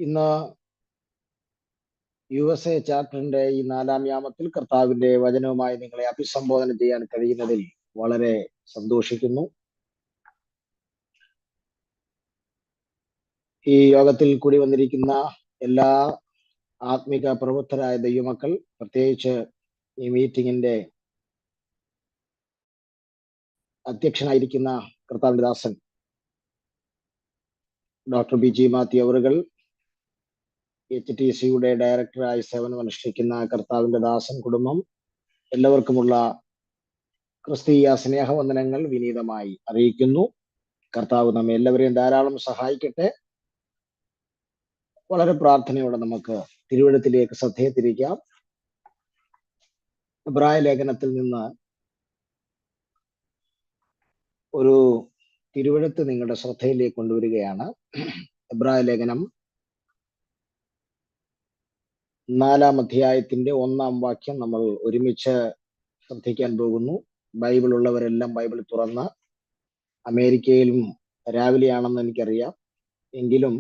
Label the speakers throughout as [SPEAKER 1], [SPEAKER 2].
[SPEAKER 1] ഇന്ന് USA ചാപ്റ്ററിന്റെ ഈ 4-ാം യാമത്തിൽ കർത്താവിന്റെ വചനവുമായി നിങ്ങളെ അഭിസംബോധന ചെയ്യാൻ കഴിയുന്നതിൽ വളരെ സന്തോഷിക്കുന്നു. ഈ യോഗത്തിൽ കൂടി വന്നിരിക്കുന്ന എല്ലാ ആത്മിക പ്രബുദ്ധരായ ദൈവമക്കൾ, പ്രത്യേകിച്ച് ഈ മീറ്റിംഗിന്റെ അധ്യക്ഷനായിരിക്കുന്ന കർത്താവിന്റെ ദാസൻ ഡോക്ടർ ബിജി മാത്യു അവറുകൾ, HTCയുടെ ഡയറക്ടറായി സേവനമനുഷ്ഠിക്കുന്ന കർത്താവിന്റെ ദാസൻ കുടുംബം, എല്ലാവർക്കുമുള്ള ക്രിസ്തീയ സ്നേഹവന്ദനങ്ങൾ വിനീതമായി അറിയിക്കുന്നു. കർത്താവ് നമ്മെ എല്ലാവരെയും ധാരാളം സഹായിക്കട്ടെ. വളരെ പ്രാർത്ഥനയോടെ നമുക്ക് തിരുവെഴുത്തിലേക്ക് ശ്രദ്ധയെ തിരിക്കാം. എബ്രായ ലേഖനത്തിൽ നിന്ന് ഒരു തിരുവെഴുത്ത് നിങ്ങളുടെ ശ്രദ്ധയിലേക്ക് കൊണ്ടുവരികയാണ്. എബ്രായ ലേഖനം 4-ാം അധ്യായത്തിന്റെ 1-ാം വാക്യം നമ്മൾ ഒരുമിച്ച് ശ്രദ്ധിക്കാൻ പോകുന്നു. ബൈബിൾ ഉള്ളവരെല്ലാം ബൈബിൾ തുറന്ന്, അമേരിക്കയിലും രാവിലെയാണെന്ന് എനിക്കറിയാം, എങ്കിലും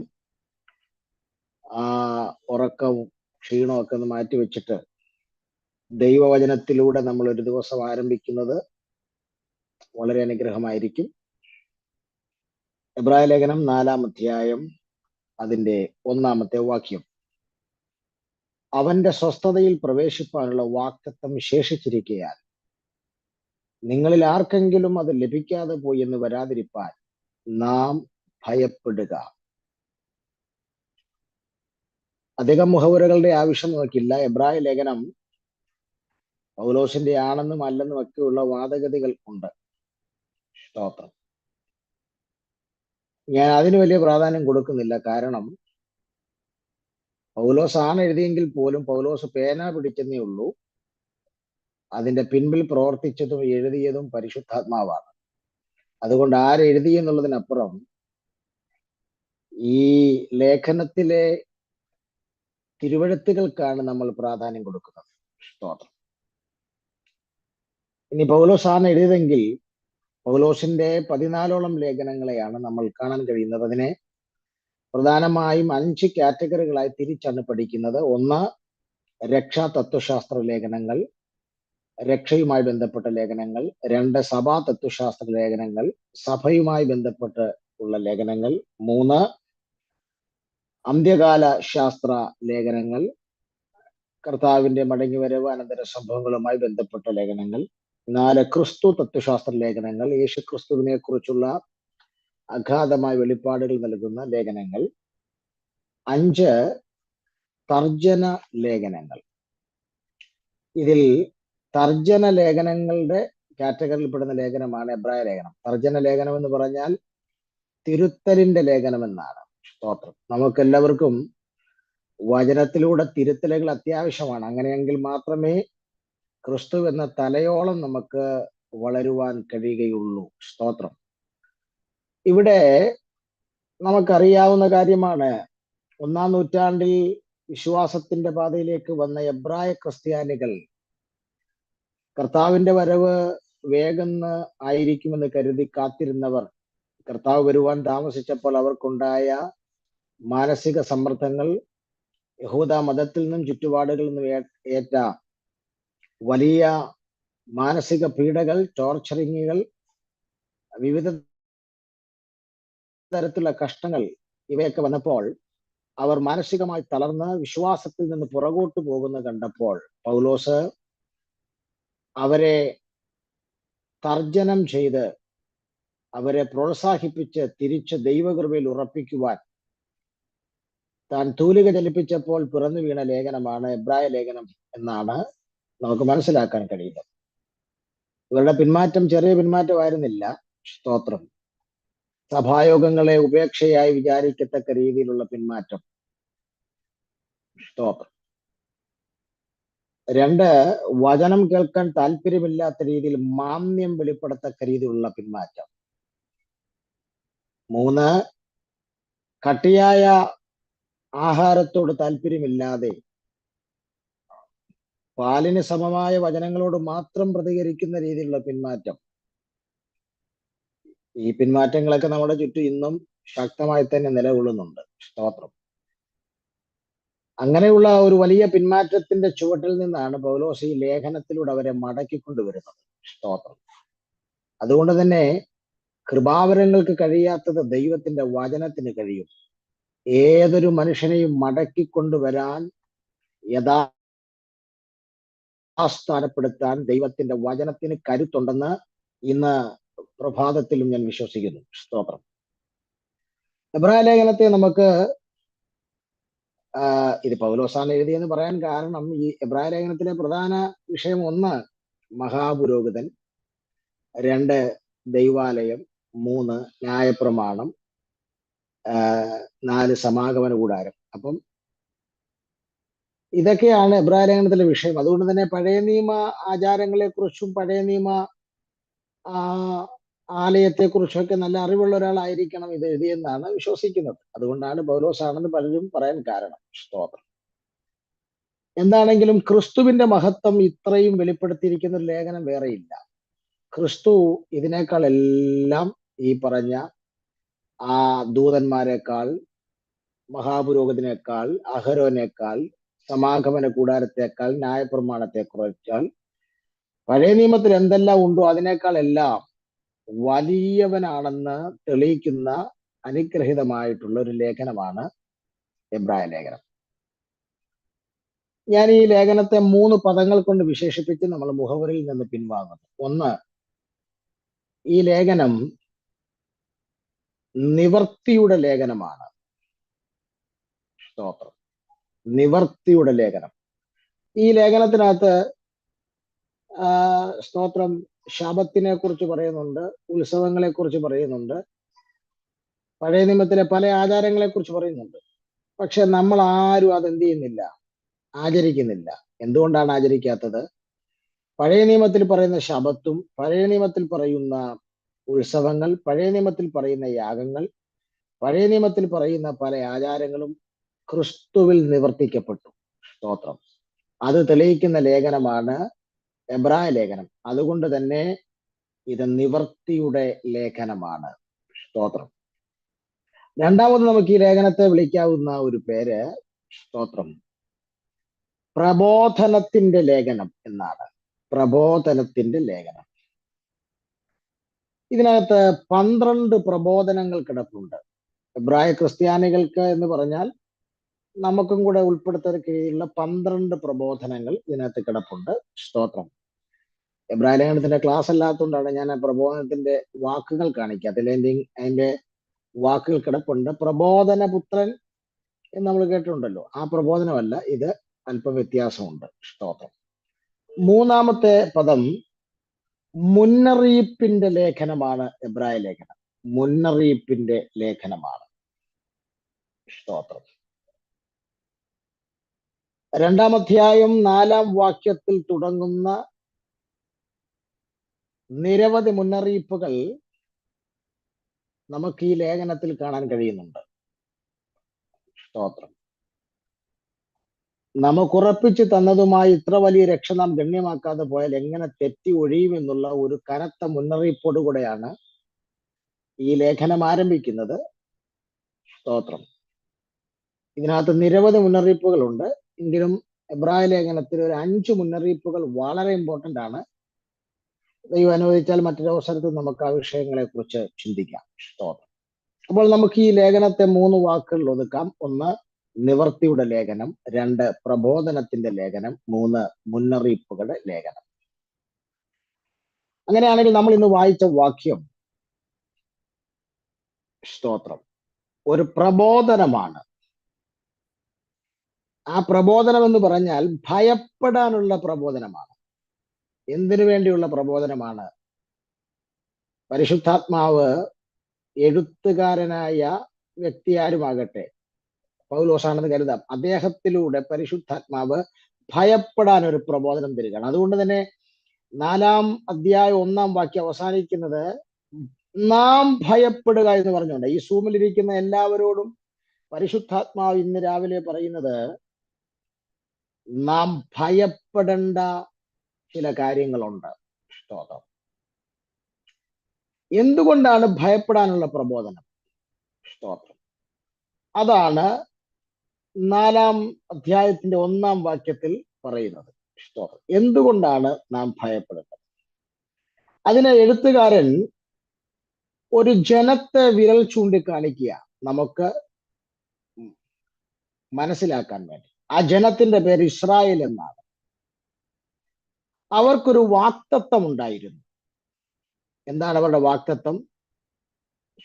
[SPEAKER 1] ഉറക്കവും ക്ഷീണവും ഒക്കെ ഒന്ന് മാറ്റിവെച്ചിട്ട് ദൈവവചനത്തിലൂടെ നമ്മൾ ഒരു ദിവസം ആരംഭിക്കുന്നത് വളരെ അനുഗ്രഹമായിരിക്കും. എബ്രായ ലേഖനം 4-ാം അധ്യായം അതിന്റെ 1-ാമത്തെ വാക്യം: അവന്റെ സ്വസ്ഥതയിൽ പ്രവേശിപ്പാനുള്ള വാഗ്ദത്തം ശേഷിച്ചിരിക്കയാൽ നിങ്ങളിൽ ആർക്കെങ്കിലും അത് ലഭിക്കാതെ പോയി എന്ന് വരാതിരിപ്പാൻ നാം ഭയപ്പെടുക. അധികം മുഖവുരകളുടെ ആവശ്യം നമുക്കില്ല. എബ്രായ ലേഖനം പൗലോസിന്റെ ആണെന്നും അല്ലെന്നും ഒക്കെയുള്ള വാദഗതികൾ ഉണ്ട്. സ്തോത്രം. ഞാൻ അതിന് വലിയ പ്രാധാന്യം കൊടുക്കുന്നില്ല. കാരണം പൗലോസ് ആണ് എഴുതിയെങ്കിൽ പോലും പൗലോസ് പേന പിടിച്ചെന്നേ ഉള്ളൂ. അതിന്റെ പിൻപിൽ പ്രവർത്തിച്ചതും എഴുതിയതും പരിശുദ്ധാത്മാവാണ്. അതുകൊണ്ട് ആരെഴുതി എന്നുള്ളതിനപ്പുറം ഈ ലേഖനത്തിലെ തിരുവെഴുത്തുകൾക്കാണ് നമ്മൾ പ്രാധാന്യം കൊടുക്കുന്നത്. സ്തോത്രം. ഇനി പൗലോസ് ആണ് എഴുതിയതെങ്കിൽ പൗലോസിന്റെ 14ഓളം ലേഖനങ്ങളെയാണ് നമ്മൾ കാണാൻ കഴിയുന്നത്. അതിനെ പ്രധാനമായും 5 കാറ്റഗറികളായി തിരിച്ചാണ് പഠിക്കുന്നത്. 1, രക്ഷാ തത്വശാസ്ത്ര ലേഖനങ്ങൾ, രക്ഷയുമായി ബന്ധപ്പെട്ട ലേഖനങ്ങൾ. 2, സഭാ തത്വശാസ്ത്ര ലേഖനങ്ങൾ, സഭയുമായി ബന്ധപ്പെട്ട് ഉള്ള ലേഖനങ്ങൾ. 3, അന്ത്യകാല ശാസ്ത്ര ലേഖനങ്ങൾ, കർത്താവിന്റെ മടങ്ങിവരവ് അനന്തര സംഭവങ്ങളുമായി ബന്ധപ്പെട്ട ലേഖനങ്ങൾ. 4, ക്രിസ്തു തത്വശാസ്ത്ര ലേഖനങ്ങൾ, യേശു ക്രിസ്തുവിനെ കുറിച്ചുള്ള അഗാധമായ വെളിപ്പാടുകൾ നൽകുന്ന ലേഖനങ്ങൾ. 5, തർജ്ജന ലേഖനങ്ങൾ. ഇതിൽ തർജ്ജന ലേഖനങ്ങളുടെ കാറ്റഗറിയിൽപ്പെടുന്ന ലേഖനമാണ് എബ്രായ ലേഖനം. തർജ്ജന ലേഖനം എന്ന് പറഞ്ഞാൽ തിരുത്തലിന്റെ ലേഖനം എന്നാണ്. സ്തോത്രം. നമുക്കെല്ലാവർക്കും വചനത്തിലൂടെ തിരുത്തലുകൾ അത്യാവശ്യമാണ്. അങ്ങനെയെങ്കിൽ മാത്രമേ ക്രിസ്തു എന്ന തലയോളം നമുക്ക് വളരുവാൻ കഴിയുകയുള്ളൂ. സ്തോത്രം. ഇവിടെ നമുക്കറിയാവുന്ന കാര്യമാണ്, 1-ാം നൂറ്റാണ്ടിൽ വിശ്വാസത്തിന്റെ പാതയിലേക്ക് വന്ന എബ്രായ ക്രിസ്ത്യാനികൾ കർത്താവിന്റെ വരവ് വേഗം ആയിരിക്കുമെന്ന് കരുതി കാത്തിരുന്നവർ, കർത്താവ് വരുവാൻ താമസിച്ചപ്പോൾ അവർക്കുണ്ടായ മാനസിക സമ്മർദ്ദങ്ങൾ, യഹൂദ മതത്തിൽ നിന്നും ചുറ്റുപാടുകളിൽ നിന്നും ഏറ്റ വലിയ മാനസിക പീഡകൾ, ടോർച്ചറിങ്ങുകൾ, വിവിധ തരത്തിലുള്ള കഷ്ടങ്ങൾ, ഇവയൊക്കെ വന്നപ്പോൾ അവർ മാനസികമായി തളർന്ന് വിശ്വാസത്തിൽ നിന്ന് പുറകോട്ട് പോകുന്ന കണ്ടപ്പോൾ പൗലോസ് അവരെ തർജ്ജനം ചെയ്ത് അവരെ പ്രോത്സാഹിപ്പിച്ച് തിരിച്ച് ദൈവകൃപയിൽ ഉറപ്പിക്കുവാൻ താൻ തൂലിക ചലിപ്പിച്ചപ്പോൾ പിറന്നു വീണ ലേഖനമാണ് എബ്രായ ലേഖനം എന്നാണ് നമുക്ക് മനസ്സിലാക്കാൻ കഴിയുന്നത്. ഇവരുടെ പിന്മാറ്റം ചെറിയ പിന്മാറ്റമായിരുന്നില്ല. സ്തോത്രം. സഭായോഗങ്ങളെ ഉപേക്ഷയായി വിചാരിക്കത്തക്ക രീതിയിലുള്ള പിന്മാറ്റം. സ്തോത്രം. 2, വചനം കേൾക്കാൻ താല്പര്യമില്ലാത്ത രീതിയിൽ മാന്യം വെളിപ്പെടത്തക്ക രീതിയിലുള്ള പിന്മാറ്റം. 3, കട്ടിയായ ആഹാരത്തോട് താല്പര്യമില്ലാതെ പാലിന് സമമായ വചനങ്ങളോട് മാത്രം പ്രതികരിക്കുന്ന രീതിയിലുള്ള പിന്മാറ്റം. ഈ പിന്മാറ്റങ്ങളൊക്കെ നമ്മുടെ ചുറ്റും ഇന്നും ശക്തമായി തന്നെ നിലകൊള്ളുന്നുണ്ട്. സ്തോത്രം. അങ്ങനെയുള്ള ഒരു വലിയ പിന്മാറ്റത്തിന്റെ ചുവട്ടിൽ നിന്നാണ് പൗലോസ് ഈ ലേഖനത്തിലൂടെ അവരെ മടക്കിക്കൊണ്ടുവരുന്നത്. സ്തോത്രം. അതുകൊണ്ട് തന്നെ കൃപാവരങ്ങൾക്ക് കഴിയാത്തത് ദൈവത്തിന്റെ വചനത്തിന് കഴിയും. ഏതൊരു മനുഷ്യനെയും മടക്കിക്കൊണ്ടുവരാൻ, യഥാസ്ഥാനപ്പെടുത്താൻ ദൈവത്തിന്റെ വചനത്തിന് കരുത്തുണ്ടെന്ന് ഇന്ന് പ്രഭാതത്തിലും ഞാൻ വിശ്വസിക്കുന്നു. സ്തോത്രം. എബ്രായ ലേഖനത്തെ നമുക്ക് ഇത് പൗലോസാണ് എഴുതിയെന്ന് പറയാൻ കാരണം, ഈ എബ്രായ ലേഖനത്തിലെ പ്രധാന വിഷയം 1 മഹാപുരോഹിതൻ, 2 ദൈവാലയം, 3 ന്യായപ്രമാണം, 4 സമാഗമന കൂടാരം. അപ്പം ഇതൊക്കെയാണ് എബ്രായ ലേഖനത്തിലെ വിഷയം. അതുകൊണ്ട് തന്നെ പഴയ നിയമ ആചാരങ്ങളെ കുറിച്ചും പഴയ നിയമ ആലയത്തെ കുറിച്ചൊക്കെ നല്ല അറിവുള്ള ഒരാളായിരിക്കണം ഇത് എഴുതിയെന്നാണ് വിശ്വസിക്കുന്നത്. അതുകൊണ്ടാണ് പൗലോസാണെന്ന് പലരും പറയാൻ കാരണം. സ്തോത്രം. എന്താണെങ്കിലും ക്രിസ്തുവിന്റെ മഹത്വം ഇത്രയും വെളിപ്പെടുത്തിയിരിക്കുന്ന ഒരു ലേഖനം വേറെയില്ല. ക്രിസ്തു ഇതിനേക്കാൾ എല്ലാം ഈ പറഞ്ഞ ആ ദൂതന്മാരെക്കാൾ, മഹാപുരോഹിതനേക്കാൾ, അഹരോനേക്കാൾ, സമാഗമന കൂടാരത്തെക്കാൾ, ന്യായപ്രമാണത്തെ കുറിച്ചാൽ, പഴയ നിയമത്തിൽ എന്തെല്ലാം ഉണ്ടോ അതിനേക്കാൾ എല്ലാം വലിയവനാണെന്ന് തെളിയിക്കുന്ന അനുഗ്രഹീതമായിട്ടുള്ള ഒരു ലേഖനമാണ് എബ്രായ ലേഖനം. ഞാൻ ഈ ലേഖനത്തെ 3 പദങ്ങൾ കൊണ്ട് വിശേഷിപ്പിച്ച് നമ്മൾ മുഖവരിൽ നിന്ന് പിൻവാങ്ങുന്നു. 1, ഈ ലേഖനം നിവർത്തിയുടെ ലേഖനമാണ്. സ്തോത്രം. നിവർത്തിയുടെ ലേഖനം. ഈ ലേഖനത്തിനകത്ത് സ്തോത്രം ശബത്തിനെ കുറിച്ച് പറയുന്നുണ്ട്, ഉത്സവങ്ങളെ കുറിച്ച് പറയുന്നുണ്ട്, പഴയ നിയമത്തിലെ പല ആചാരങ്ങളെ കുറിച്ച് പറയുന്നുണ്ട്. പക്ഷെ നമ്മൾ ആരും അതെന്ത് ചെയ്യുന്നില്ല, ആചരിക്കുന്നില്ല. എന്തുകൊണ്ടാണ് ആചരിക്കാത്തത്? പഴയ നിയമത്തിൽ പറയുന്ന ശബത്തും, പഴയ നിയമത്തിൽ പറയുന്ന ഉത്സവങ്ങൾ, പഴയ നിയമത്തിൽ പറയുന്ന യാഗങ്ങൾ, പഴയ നിയമത്തിൽ പറയുന്ന പല ആചാരങ്ങളും ക്രിസ്തുവിൽ നിവർത്തിക്കപ്പെട്ടു. സ്തോത്രം. അത് തെളിയിക്കുന്ന ലേഖനമാണ് എബ്രായ ലേഖനം. അതുകൊണ്ട് തന്നെ ഇത് നിവർത്തിയുടെ ലേഖനമാണ്. സ്തോത്രം. രണ്ടാമത് നമുക്ക് ഈ ലേഖനത്തെ വിളിക്കാവുന്ന ഒരു പേര്, സ്തോത്രം, പ്രബോധനത്തിന്റെ ലേഖനം എന്നാണ്. പ്രബോധനത്തിന്റെ ലേഖനം. ഇതിനകത്ത് 12 പ്രബോധനങ്ങൾ കിടപ്പുണ്ട്. എബ്രായ ക്രിസ്ത്യാനികൾക്ക് എന്ന് പറഞ്ഞാൽ നമുക്കും കൂടെ ഉൾപ്പെടുത്താൻ കീഴിലുള്ള 12 പ്രബോധനങ്ങൾ ഇതിനകത്ത് കിടപ്പുണ്ട്. സ്തോത്രം. എബ്രായ ലേഖനത്തിന്റെ ക്ലാസ് അല്ലാത്തതുകൊണ്ടാണ് ഞാൻ ആ പ്രബോധനത്തിന്റെ വാക്കുകൾ കാണിക്കാത്തത്. അതിന്റെ വാക്കുകൾ കിടപ്പുണ്ട്. പ്രബോധന പുത്രൻ എന്ന് നമ്മൾ കേട്ടിട്ടുണ്ടല്ലോ, ആ പ്രബോധനമല്ല ഇത്, അല്പം വ്യത്യാസമുണ്ട്. സ്തോത്രം. മൂന്നാമത്തെ പദം മുന്നറിയിപ്പിന്റെ ലേഖനമാണ്. എബ്രായ ലേഖനം മുന്നറിയിപ്പിന്റെ ലേഖനമാണ്. സ്തോത്രം. 2-ാം അധ്യായം 4-ാം വാക്യത്തിൽ തുടങ്ങുന്ന നിരവധി മുന്നറിയിപ്പുകൾ നമുക്ക് ഈ ലേഖനത്തിൽ കാണാൻ കഴിയുന്നുണ്ട്. സ്തോത്രം. നമുക്കുറപ്പിച്ചു തന്നതുമായി ഇത്ര വലിയ രക്ഷ നാം ഗണ്യമാക്കാതെ പോയാൽ എങ്ങനെ തെറ്റി ഒഴിയുമെന്നുള്ള ഒരു കനത്ത മുന്നറിയിപ്പോടുകൂടെയാണ് ഈ ലേഖനം ആരംഭിക്കുന്നത്. സ്തോത്രം. ഇതിനകത്ത് നിരവധി മുന്നറിയിപ്പുകളുണ്ട്. എങ്കിലും എബ്രായ ലേഖനത്തിൽ ഒരു 5 മുന്നറിയിപ്പുകൾ വളരെ ഇമ്പോർട്ടന്റ് ആണ്. ദൈവം അനുവദിച്ചാൽ മറ്റൊരു അവസരത്തിൽ നമുക്ക് ആ വിഷയങ്ങളെ കുറിച്ച് ചിന്തിക്കാം. സ്തോത്രം. അപ്പോൾ നമുക്ക് ഈ ലേഖനത്തെ 3 വാക്കുകളിൽ ഒതുക്കാം. 1 നിവർത്തിയുടെ ലേഖനം, 2 പ്രബോധനത്തിന്റെ ലേഖനം, 3 മുന്നറിയിപ്പുകളുടെ ലേഖനം. അങ്ങനെയാണെങ്കിൽ നമ്മൾ ഇന്ന് വായിച്ച വാക്യം, സ്തോത്രം, ഒരു പ്രബോധനമാണ്. ആ പ്രബോധനം എന്ന് പറഞ്ഞാൽ ഭയപ്പെടാനുള്ള പ്രബോധനമാണ്. എന്തിനു വേണ്ടിയുള്ള പ്രബോധനമാണ്? പരിശുദ്ധാത്മാവ് എഴുത്തുകാരനായ വ്യക്തി ആരുമാകട്ടെ, പൗലോസാണെന്ന് കരുതാം, അദ്ദേഹത്തിലൂടെ പരിശുദ്ധാത്മാവ് ഭയപ്പെടാൻ ഒരു പ്രബോധനം തരികയാണ്. അതുകൊണ്ട് തന്നെ 4-ാം അധ്യായം 1-ാം വാക്യം അവസാനിക്കുന്നത് നാം ഭയപ്പെടുക എന്ന് പറഞ്ഞുകൊണ്ട്. ഈ സൂമിലിരിക്കുന്ന എല്ലാവരോടും പരിശുദ്ധാത്മാവ് ഇന്ന് രാവിലെ പറയുന്നത് നാം ഭയപ്പെടേണ്ട ചില കാര്യങ്ങളുണ്ട്. സ്തോത്രം. എന്തുകൊണ്ടാണ് ഭയപ്പെടാനുള്ള പ്രബോധനം? സ്തോത്രം. അതാണ് 4-ാം അധ്യായത്തിന്റെ 1-ാം വാക്യത്തിൽ പറയുന്നത്. എന്തുകൊണ്ടാണ് നാം ഭയപ്പെടുന്നത്? അതിന് എഴുത്തുകാരൻ ഒരു ജനത്തെ വിരൽ ചൂണ്ടിക്കാണിക്കുക നമുക്ക് മനസ്സിലാക്കാൻ വേണ്ടി. ആ ജനത്തിന്റെ പേര് ഇസ്രായേൽ എന്നാണ്. അവർക്കൊരു വാക്തത്വം ഉണ്ടായിരുന്നു. എന്താണ് അവരുടെ വാക്തത്വം?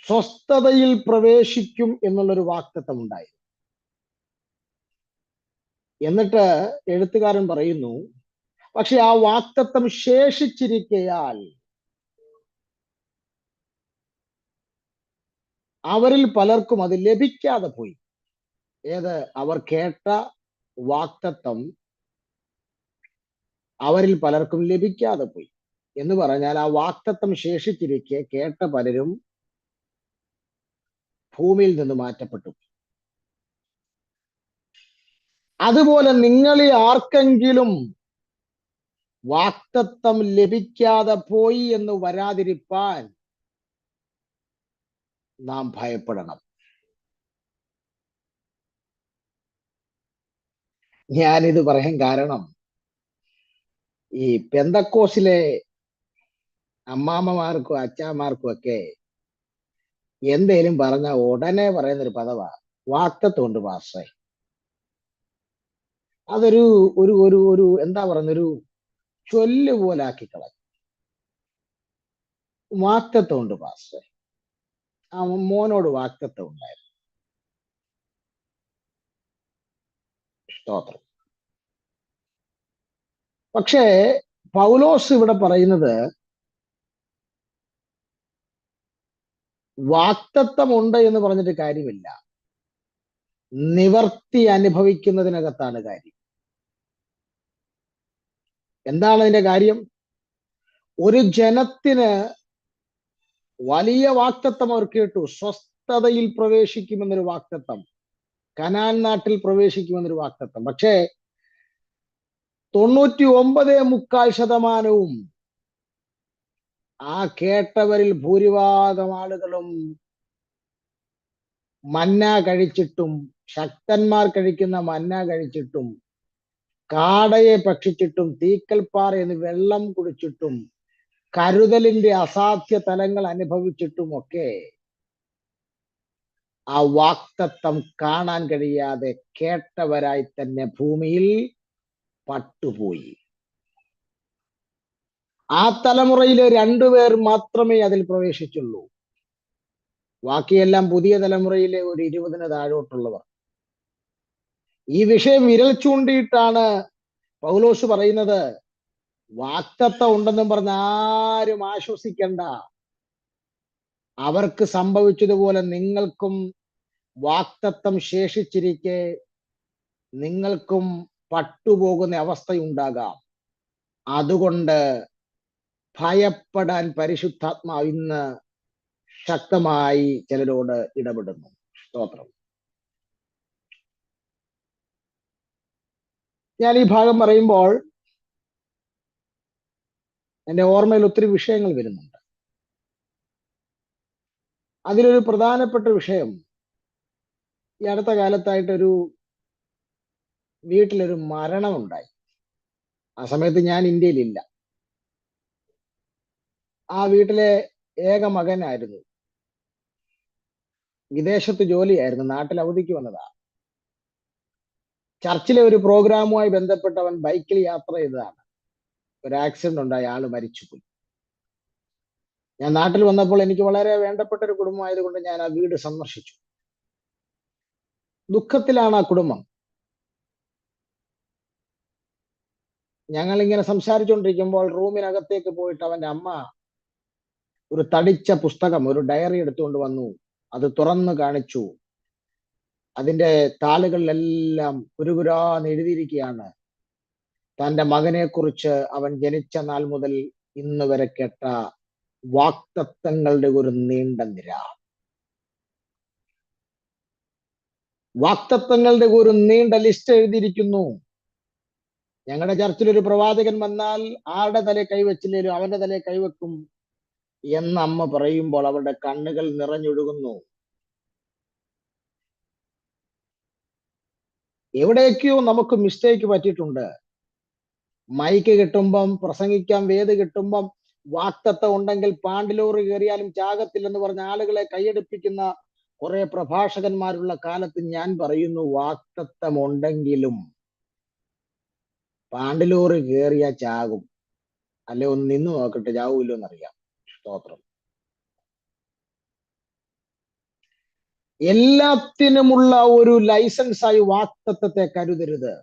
[SPEAKER 1] സ്വസ്ഥതയിൽ പ്രവേശിക്കും എന്നുള്ളൊരു വാക്തത്വം ഉണ്ടായിരുന്നു. എന്നിട്ട് എഴുത്തുകാരൻ പറയുന്നു, പക്ഷെ ആ വാക്തത്വം ശേഷിച്ചിരിക്കയാൽ അവരിൽ പലർക്കും അത് ലഭിക്കാതെ പോയി. ഏത്? അവർ കേട്ട വാക്തത്വം അവരിൽ പലർക്കും ലഭിക്കാതെ പോയി എന്ന് പറഞ്ഞാൽ, ആ വാക്തത്വം ശേഷിച്ചിരിക്കെ കേട്ട പലരും ഭൂമിയിൽ നിന്ന് മാറ്റപ്പെട്ടു. അതുപോലെ നിങ്ങളിൽ ആർക്കെങ്കിലും വാക്തത്വം ലഭിക്കാതെ പോയി എന്ന് വരാതിരിപ്പാൻ നാം ഭയപ്പെടണം. ഞാനിത് പറയാൻ കാരണം, ഈ പെന്തക്കോസിലെ അമ്മാമ്മമാർക്കും അച്ചാമാർക്കും ഒക്കെ എന്തേലും പറഞ്ഞ ഉടനെ പറയുന്നൊരു പദവാ വാക്തത്വം ഉണ്ട് പാസ്റ്ററെ. അതൊരു ഒരു ഒരു ഒരു എന്താ പറയുന്നൊരു ചൊല്ല് പോലാക്കി കളഞ്ഞു. വാക്തത്വം ഉണ്ട് പാസ്റ്ററെ. ആ മോനോട് വാക്തത്വം ഉണ്ടായിരുന്നു. സ്തോത്രം. പക്ഷേ പൗലോസ് ഇവിടെ പറയുന്നത് വാക്തത്വം ഉണ്ട് എന്ന് പറഞ്ഞിട്ട് കാര്യമില്ല, നിവർത്തി അനുഭവിക്കുന്നതിനകത്താണ് കാര്യം. എന്താണ് അതിന്റെ കാര്യം? ഒരു ജനത്തിന് വലിയ വാക്തത്വം അവർ കേട്ടു. സ്വസ്ഥതയിൽ പ്രവേശിക്കുമെന്നൊരു വാക്തത്വം, കനാൻ നാട്ടിൽ പ്രവേശിക്കുമെന്നൊരു വാക്തത്വം. പക്ഷേ 99.4% ആ കേട്ടവരിൽ ഭൂരിഭാഗം ആളുകളും മന്ന കഴിച്ചിട്ടും, ശക്തന്മാർ കഴിക്കുന്ന മന്ന കഴിച്ചിട്ടും, കാടയെ ഭക്ഷിച്ചിട്ടും, തീക്കൽപ്പാറയെന്ന് വെള്ളം കുടിച്ചിട്ടും, കരുതലിന്റെ അസാധ്യ തലങ്ങൾ അനുഭവിച്ചിട്ടും ഒക്കെ ആ വാക്തത്വം കാണാൻ കഴിയാതെ കേട്ടവരായി തന്നെ ഭൂമിയിൽ പട്ടുപോയി. ആ തലമുറയിലെ 2 പേർ മാത്രമേ അതിൽ പ്രവേശിച്ചുള്ളൂ. ബാക്കിയെല്ലാം പുതിയ തലമുറയിലെ ഒരു 20-ന് താഴോട്ടുള്ളവർ. ഈ വിഷയം വിരൽ ചൂണ്ടിയിട്ടാണ് പൗലോസ് പറയുന്നത്, വാക്തത്വം ഉണ്ടെന്നും പറഞ്ഞ് ആരും ആശ്വസിക്കണ്ട. അവർക്ക് സംഭവിച്ചതുപോലെ നിങ്ങൾക്കും വാക്തത്വം ശേഷിച്ചിരിക്കെ നിങ്ങൾക്കും പട്ടുപോകുന്ന അവസ്ഥയുണ്ടാകാം. അതുകൊണ്ട് ഭയപ്പെടാൻ പരിശുദ്ധാത്മാവ് ഇന്ന് ശക്തമായി ചിലരോട് ഇടപെടുന്നു. സ്തോത്രം. ഞാൻ ഈ ഭാഗം പറയുമ്പോൾ എൻ്റെ ഓർമ്മയിൽ ഒത്തിരി വിഷയങ്ങൾ വരുന്നുണ്ട്. അതിലൊരു പ്രധാനപ്പെട്ട വിഷയം, ഈ അടുത്ത കാലത്തായിട്ടൊരു വീട്ടിലൊരു മരണമുണ്ടായി. ആ സമയത്ത് ഞാൻ ഇന്ത്യയിലില്ല. ആ വീട്ടിലെ ഏക മകനായിരുന്നു. വിദേശത്ത് ജോലിയായിരുന്നു, നാട്ടിൽ അവധിക്ക് വന്നതാ. ചർച്ചിലെ ഒരു പ്രോഗ്രാമുമായി ബന്ധപ്പെട്ട് അവൻ ബൈക്കിൽ യാത്ര ചെയ്തതാണ്. ഒരു ആക്സിഡന്റ് ഉണ്ടായി, ആള് മരിച്ചുപോയി. ഞാൻ നാട്ടിൽ വന്നപ്പോൾ എനിക്ക് വളരെ വേണ്ടപ്പെട്ട ഒരു കുടുംബമായതുകൊണ്ട് ഞാൻ ആ വീട് സന്ദർശിച്ചു. ദുഃഖത്തിലാണ് ആ കുടുംബം. ഞങ്ങൾ ഇങ്ങനെ സംസാരിച്ചുകൊണ്ടിരിക്കുമ്പോൾ റൂമിനകത്തേക്ക് പോയിട്ട് അവന്റെ അമ്മ ഒരു തടിച്ച പുസ്തകം, ഒരു ഡയറി എടുത്തുകൊണ്ട് വന്നു. അത് തുറന്നു കാണിച്ചു. അതിന്റെ താളുകളിലെല്ലാം കുരുകുരാന്ന് എഴുതിയിരിക്കുകയാണ് തന്റെ മകനെ കുറിച്ച് അവൻ ജനിച്ച നാൾ മുതൽ ഇന്ന് വരെ കേട്ട വാക്തത്വങ്ങളുടെ ഒരു നീണ്ട നിര. വാക്തത്വങ്ങളുടെ ഒരു നീണ്ട ലിസ്റ്റ് എഴുതിയിരിക്കുന്നു. ഞങ്ങളുടെ ചർച്ചിൽ ഒരു പ്രവാചകൻ വന്നാൽ ആരുടെ തലേ കൈവച്ചില്ലേലും അവന്റെ തലേ കൈവെക്കും എന്ന് അമ്മ പറയുമ്പോൾ അവരുടെ കണ്ണുകൾ നിറഞ്ഞൊഴുകുന്നു. എവിടേക്കോ നമുക്ക് മിസ്റ്റേക്ക് പറ്റിയിട്ടുണ്ട്. മൈക്ക് കിട്ടുമ്പം, പ്രസംഗിക്കാൻ വേദി കിട്ടുമ്പം വാക്തത്വം ഉണ്ടെങ്കിൽ പാണ്ടിലോറി കയറിയാലും ചാകത്തില്ലെന്ന് പറഞ്ഞ ആളുകളെ കൈയടിപ്പിക്കുന്ന കുറെ പ്രഭാഷകന്മാരുള്ള കാലത്ത് ഞാൻ പറയുന്നു, വാക്തത്വം ഉണ്ടെങ്കിലും പാണ്ടിലോറി കയറിയ ചാകും. അല്ലെ ഒന്ന് നിന്ന് നോക്കട്ടെ, ചാവൂല്ലോ എന്നറിയാം. സ്തോത്രം. എല്ലാത്തിനുമുള്ള ഒരു ലൈസൻസായി വാക്തത്വത്തെ കരുതരുത്.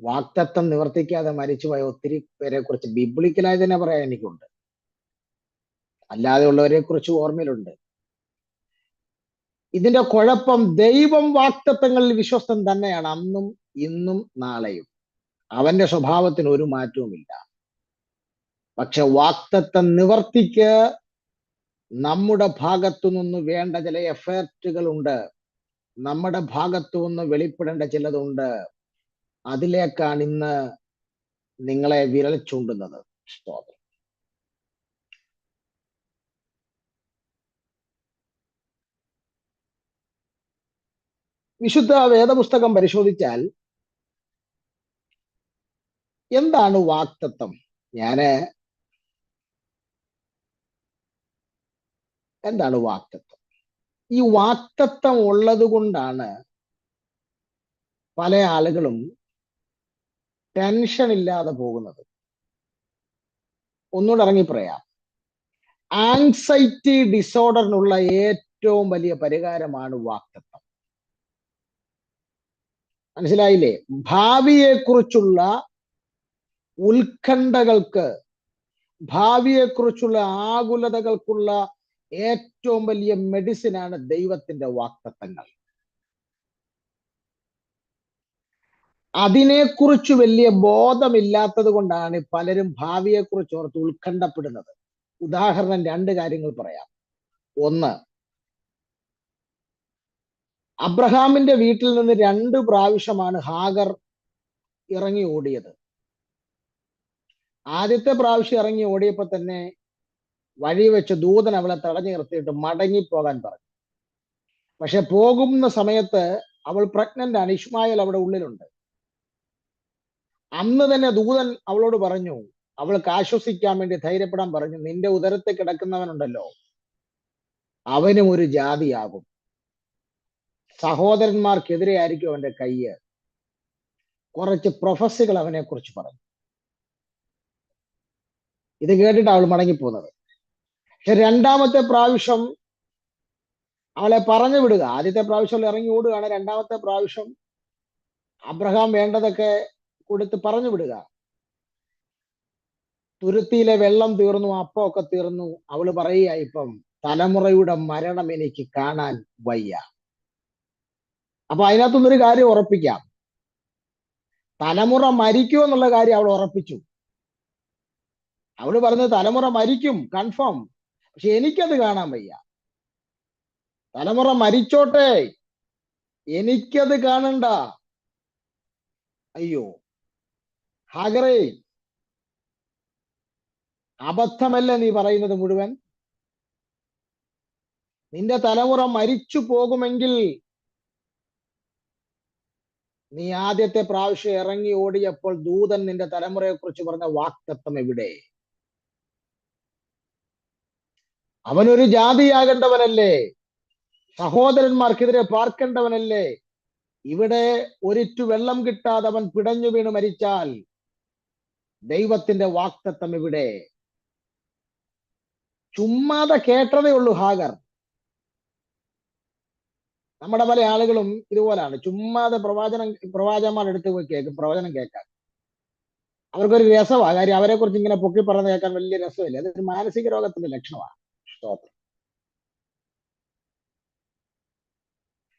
[SPEAKER 1] വാക്തത്വം നിവർത്തിക്കാതെ മരിച്ചുപോയ ഒത്തിരി പേരെ കുറിച്ച് ബിബ്ലിക്കലായി തന്നെ പറയാൻ എനിക്കുണ്ട്, അല്ലാതെ ഉള്ളവരെ കുറിച്ച് ഓർമ്മയിലുണ്ട്. ഇതിന്റെ കുഴപ്പം, ദൈവം വാക്തത്വങ്ങളിൽ വിശ്വസ്തൻ തന്നെയാണ്, അന്നും ഇന്നും നാളെയും. അവന്റെ സ്വഭാവത്തിന് ഒരു മാറ്റവുമില്ല. പക്ഷെ വാക്തത്വം നിവർത്തിക്ക് നമ്മുടെ ഭാഗത്തു നിന്ന് വേണ്ട ചില എഫേർട്ടുകൾ ഉണ്ട്, നമ്മുടെ ഭാഗത്തു നിന്ന് വെളിപ്പെടേണ്ട ചിലതുണ്ട്. അതിലേക്കാണ് ഇന്ന് നിങ്ങളെ വിരൽ ചൂണ്ടുന്നത്. സ്തോത്രം. വിശുദ്ധ വേദപുസ്തകം പരിശോധിച്ചാൽ എന്താണ് വാക്തത്വം? എന്താണ് വാക്തത്വം? ഈ വാക്തത്വം ഉള്ളത് കൊണ്ടാണ് പല ആളുകളും ടെൻഷൻ ഇല്ലാതെ പോകുന്നത്. ഒന്നുകൂടെ ഇറങ്ങി പറയാം. ആങ്സൈറ്റി ഡിസോർഡറിനുള്ള ഏറ്റവും വലിയ പരിഹാരമാണ് വാക്തത്വം. മനസ്സിലായില്ലേ? ഭാവിയെക്കുറിച്ചുള്ള ഉത്കണ്ഠകൾക്ക്, ഭാവിയെക്കുറിച്ചുള്ള ആകുലതകൾക്കുള്ള ഏറ്റവും വലിയ മെഡിസിനാണ് ദൈവത്തിന്റെ വാക്തത്വങ്ങൾ. അതിനെക്കുറിച്ച് വലിയ ബോധമില്ലാത്തത് കൊണ്ടാണ് പലരും ഭാവിയെക്കുറിച്ച് ഓർത്ത് ഉത്കണ്ഠപ്പെടുന്നത്. ഉദാഹരണം 2 കാര്യങ്ങൾ പറയാം. ഒന്ന്, അബ്രഹാമിന്റെ വീട്ടിൽ നിന്ന് 2 പ്രാവശ്യമാണ് ഹാഗർ ഇറങ്ങി ഓടിയത്. ആദ്യത്തെ പ്രാവശ്യം ഇറങ്ങി ഓടിയപ്പോ തന്നെ വഴി വെച്ച് ദൂതൻ അവളെ തടഞ്ഞു നിർത്തിയിട്ട് മടങ്ങിപ്പോകാൻ പറഞ്ഞു. പക്ഷെ പോകുന്ന സമയത്ത് അവൾ പ്രഗ്നന്റ് ആണ്, ഇഷ്മായേൽ അവിടെ ഉള്ളിലുണ്ട്. അന്ന് തന്നെ ദൂതൻ അവളോട് പറഞ്ഞു, അവൾക്ക് ആശ്വസിക്കാൻ വേണ്ടി ധൈര്യപ്പെടാൻ പറഞ്ഞു, നിന്റെ ഉദരത്തിൽ കിടക്കുന്നവനുണ്ടല്ലോ, അവനും ഒരു ജാതിയാകും, സഹോദരന്മാർക്കെതിരെ ആയിരിക്കും അവന്റെ കയ്യ്. കുറച്ച് പ്രൊഫസികൾ അവനെ കുറിച്ച് പറഞ്ഞു. ഇത് കേട്ടിട്ട് അവൾ മടങ്ങിപ്പോകുന്നത്. പക്ഷെ 2ാമത്തെ പ്രാവശ്യം അവളെ പറഞ്ഞു വിടുക. ആദ്യത്തെ പ്രാവശ്യം അവൾ ഇറങ്ങി ഓടുകയാണ്. 2ാമത്തെ പ്രാവശ്യം അബ്രഹാം വേണ്ടതൊക്കെ കൊടുത്ത് പറഞ്ഞു വിടുക. തുരുത്തിയിലെ വെള്ളം തീർന്നു, അപ്പമൊക്കെ തീർന്നു. അവള് പറയുക, ഇപ്പം തലമുറയുടെ മരണം എനിക്ക് കാണാൻ വയ്യ. അപ്പൊ അതിനകത്തുനിന്നൊരു കാര്യം ഉറപ്പിക്കാം, തലമുറ മരിക്കൂ എന്നുള്ള കാര്യം അവൾ ഉറപ്പിച്ചു. അവള് പറഞ്ഞത് തലമുറ മരിക്കും, കൺഫേം. പക്ഷെ എനിക്കത് കാണാൻ വയ്യ. തലമുറ മരിച്ചോട്ടെ, എനിക്കത് കാണണ്ട. അയ്യോ ഹാഗറേ, അബദ്ധമല്ല നീ പറയുന്നത് മുഴുവൻ. നിന്റെ തലമുറ മരിച്ചു പോകുമെങ്കിൽ നീ ആദ്യത്തെ പ്രാവശ്യം ഇറങ്ങി ഓടിയപ്പോൾ ദൂതൻ നിന്റെ തലമുറയെ കുറിച്ച് പറഞ്ഞ വാക്തത്വം എവിടെ? അവനൊരു ജാതിയാകേണ്ടവനല്ലേ, സഹോദരന്മാർക്കെതിരെ പാർക്കേണ്ടവനല്ലേ. ഇവിടെ ഒരിറ്റു വെള്ളം കിട്ടാതെ അവൻ പിടഞ്ഞു വീണ് മരിച്ചാൽ ദൈവത്തിന്റെ വാക്തത്വം എവിടെ? ചുമ്മാതെ കേട്ടതേ ഉള്ളൂ ഹാഗർ. നമ്മുടെ പല ആളുകളും ഇതുപോലാണ്, ചുമ്മാതെ പ്രവാചകന്മാരുടെ അടുത്ത് പോയി കേൾക്കും, പ്രവചനം കേൾക്കാൻ അവർക്കൊരു രസമാണ്. കാര്യം അവരെ കുറിച്ച് ഇങ്ങനെ പൊക്കി പറഞ്ഞ് കേൾക്കാൻ വലിയ രസമില്ല. അതൊരു മാനസിക രോഗത്തിന്റെ ലക്ഷണമാണ്.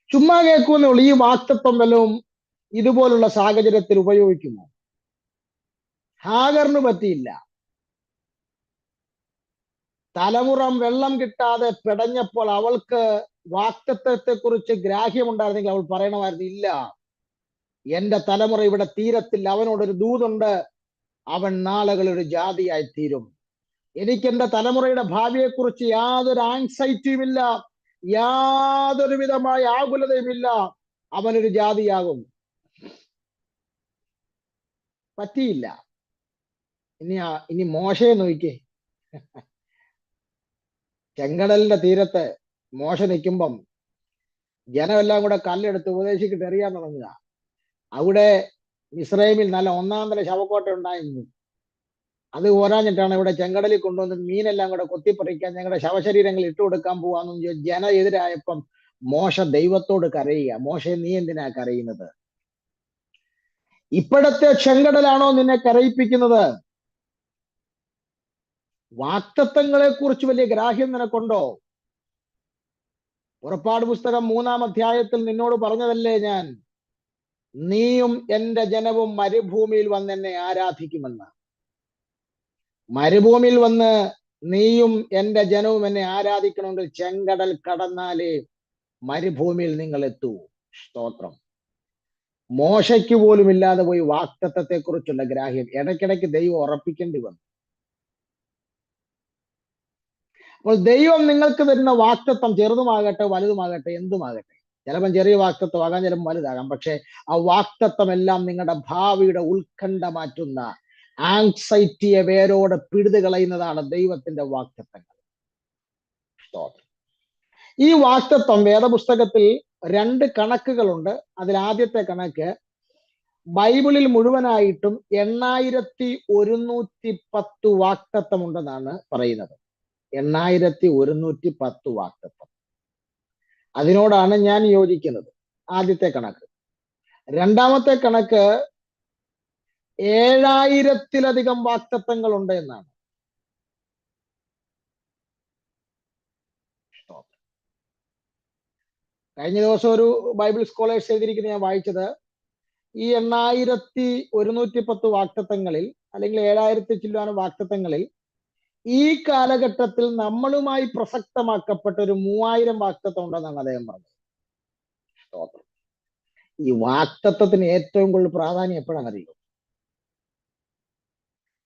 [SPEAKER 1] ചുമ്മാ കേൾക്കുന്നേ ഉള്ളൂ. ഈ വാക്തത്വം വല്ലതും ഇതുപോലുള്ള സാഹചര്യത്തിൽ ഉപയോഗിക്കുമോ? ഹാഗറിന് പറ്റിയില്ല. തലമുറം വെള്ളം കിട്ടാതെ പിടഞ്ഞപ്പോൾ അവൾക്ക് വാക്തത്വത്തെ കുറിച്ച് ഗ്രാഹ്യമുണ്ടായിരുന്നെങ്കിൽ അവൾ പറയണമായിരുന്നു, ഇല്ല, എന്റെ തലമുറ ഇവിടെ തീരത്തില്ല, അവനോടൊരു ദൂതുണ്ട്, അവൻ നാളുകളൊരു ജാതിയായി തീരും. എനിക്ക് എന്റെ തലമുറയുടെ ഭാവിയെക്കുറിച്ച് യാതൊരു ആങ്സൈറ്റിയും ഇല്ല. യാതൊരു വിധമായ ആകുലതയുമില്ല, അവനൊരു ജാതിയാകും. പറ്റിയില്ല. ഇനി മോശയെ നോക്കിക്കേ. ചെങ്കടലിന്റെ തീരത്ത് മോശ നിൽക്കുമ്പം ജനമെല്ലാം കൂടെ കല്ലെടുത്ത് ഉപദേശിച്ചിട്ട് എറിയാൻ തുടങ്ങുക. അവിടെ ഇസ്രായേലിൽ നല്ല ഒന്നാം തല ശവക്കോട്ട ഉണ്ടായിരുന്നു. അത് പോരാഞ്ഞിട്ടാണ് ഇവിടെ ചെങ്കടലിൽ കൊണ്ടുവന്ന് മീനെല്ലാം കൂടെ കൊത്തിപ്പറിക്കാൻ ഞങ്ങളുടെ ശവശരീരങ്ങൾ ഇട്ടുകൊടുക്കാൻ പോവാന്ന് ജന എതിരായപ്പം മോശ ദൈവത്തോട് കരയുക. മോശ, നീ എന്തിനാ കരയുന്നത്? ഇപ്പോഴത്തെ ചെങ്കടലാണോ നിന്നെ കരയിപ്പിക്കുന്നത്? വാക്തത്വങ്ങളെ കുറിച്ച് വലിയ ഗ്രാഹ്യം നിനക്കുണ്ടോ? പുറപ്പാട് പുസ്തകം 3-ാം അധ്യായത്തിൽ നിന്നോട് പറഞ്ഞതല്ലേ ഞാൻ, നീയും എന്റെ ജനവും മരുഭൂമിയിൽ വന്ന് എന്നെ ആരാധിക്കുമെന്ന്. മരുഭൂമിയിൽ വന്ന് നീയും എന്റെ ജനവും എന്നെ ആരാധിക്കണമെങ്കിൽ ചെങ്കടൽ കടന്നാലേ മരുഭൂമിയിൽ നിങ്ങൾ എത്തൂ. സ്തോത്രം. മോശയ്ക്ക് പോലും ഇല്ലാതെ പോയി വാക്തത്വത്തെ കുറിച്ചുള്ള ഗ്രാഹ്യം ഇടയ്ക്കിടയ്ക്ക് ദൈവം ഉറപ്പിക്കേണ്ടി വന്നു. അപ്പോൾ ദൈവം നിങ്ങൾക്ക് തരുന്ന വാക്തത്വം ചെറുതുമാകട്ടെ വലുതുമാകട്ടെ എന്തുമാകട്ടെ, ചിലപ്പം ചെറിയ വാക്തത്വം ആകാൻ, ചിലപ്പോൾ വലുതാകാം, പക്ഷെ ആ വാക്തത്വം എല്ലാം നിങ്ങളുടെ ഭാവിയുടെ ഉത്കണ്ഠ മാറ്റുന്ന, ആങ്സൈറ്റിയെ വേരോടെ പിഴുതു കളയുന്നതാണ് ദൈവത്തിന്റെ വാക്തത്വങ്ങൾ. ഈ വാക്തത്വം വേദപുസ്തകത്തിൽ 2 കണക്കുകളുണ്ട്. അതിൽ ആദ്യത്തെ കണക്ക് ബൈബിളിൽ മുഴുവനായിട്ടും 8110 വാക്തത്വം ഉണ്ടെന്നാണ് പറയുന്നത്. 8110 വാക്തത്വം. അതിനോടാണ് ഞാൻ യോജിക്കുന്നത്. ആദ്യത്തെ കണക്ക്. രണ്ടാമത്തെ കണക്ക് 7000-ത്തിലധികം വാക്തത്വങ്ങൾ ഉണ്ട് എന്നാണ്. കഴിഞ്ഞ ദിവസം ഒരു ബൈബിൾ സ്കോളേഴ്സ് എഴുതിയിരിക്കുന്നത് ഞാൻ വായിച്ചത്, ഈ 8110 വാക്തത്വങ്ങളിൽ അല്ലെങ്കിൽ 7000 ചില്ലാനും വാക്തത്വങ്ങളിൽ ഈ കാലഘട്ടത്തിൽ നമ്മളുമായി പ്രസക്തമാക്കപ്പെട്ട ഒരു 3000 വാക്തത്വം ഉണ്ടെന്നാണ് അദ്ദേഹം പറഞ്ഞത്. ഈ വാക്തത്വത്തിന് ഏറ്റവും കൂടുതൽ പ്രാധാന്യം എപ്പോഴാണ് അറിയുമോ?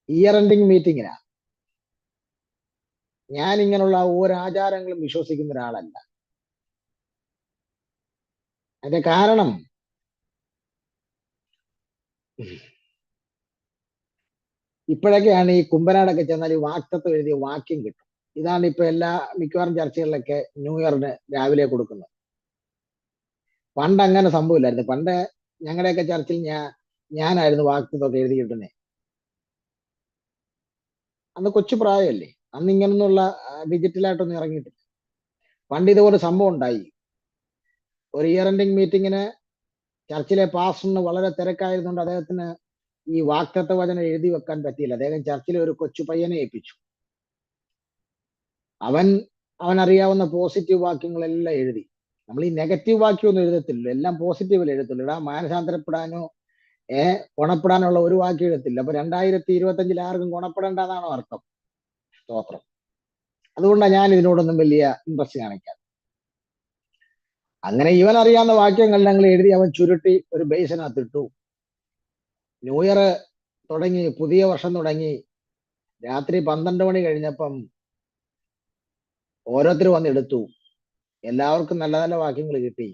[SPEAKER 1] ഇയർ എൻഡിങ് മീറ്റിങ്ങിനാ. ഞാൻ ഇങ്ങനെയുള്ള ഓരോ ആചാരങ്ങളും വിശ്വസിക്കുന്ന ഒരാളല്ല. അതിന്റെ കാരണം ഇപ്പോഴൊക്കെയാണ് ഈ കുമ്പനാടൊക്കെ ചെന്നാൽ ഈ വാക്തത്വം എഴുതിയ വാക്യം കിട്ടും. ഇതാണ് ഇപ്പൊ മിക്കവാറും ചർച്ചകളിലൊക്കെ ന്യൂ ഇയറിന് രാവിലെ കൊടുക്കുന്നത്. പണ്ട് അങ്ങനെ സംഭവമില്ലായിരുന്നു. പണ്ട് ഞങ്ങളുടെയൊക്കെ ചർച്ചിൽ ഞാനായിരുന്നു വാക്തത്വം എഴുതി കിട്ടുന്നത്. അന്ന് കൊച്ചു പ്രായമല്ലേ, അന്ന് ഇങ്ങനൊന്നുള്ള ഡിജിറ്റലായിട്ടൊന്നും ഇറങ്ങിയിട്ടില്ല. പണ്ട് ഇതുപോലെ സംഭവം ഉണ്ടായി. ഒരു ഇയർ എൻഡിങ് മീറ്റിങ്ങിന് ചർച്ചിലെ പാസ്റ്ററിന് വളരെ തിരക്കായതുകൊണ്ട് അദ്ദേഹത്തിന് ഈ വാക്തത്വ വചനം എഴുതി വെക്കാൻ പറ്റിയില്ല. അദ്ദേഹം ചർച്ചിലെ ഒരു കൊച്ചു പയ്യനെ ഏൽപ്പിച്ചു. അവൻ അറിയാവുന്ന പോസിറ്റീവ് വാക്യങ്ങളെല്ലാം എഴുതി. നമ്മൾ ഈ നെഗറ്റീവ് വാക്യമൊന്നും എഴുതത്തില്ല, എല്ലാം പോസിറ്റീവിൽ എഴുത്തുള്ളൂ. ഇവിടെ മാനസാന്തരപ്പെടാനോ ഗുണപ്പെടാനുള്ള ഒരു വാക്യം എഴുതത്തില്ല. അപ്പൊ 2025 ആർക്കും ഗുണപ്പെടേണ്ടതാണോ അർത്ഥം? സ്തോത്രം. അതുകൊണ്ടാണ് ഞാൻ ഇതിനോടൊന്നും വലിയ ഇൻട്രസ്റ്റ് കാണിക്കാൻ. അങ്ങനെ ഇവൻ അറിയാവുന്ന വാക്യങ്ങൾ ഞങ്ങൾ എഴുതി അവൻ ചുരുട്ടി ഒരു ബേസിനകത്തിട്ടു. ന്യൂ ഇയർ തുടങ്ങി, പുതിയ വർഷം തുടങ്ങി. രാത്രി 12 മണി കഴിഞ്ഞപ്പം ഓരോരുത്തർ വന്ന് എടുത്തു. എല്ലാവർക്കും നല്ല നല്ല വാക്യങ്ങൾ കിട്ടി.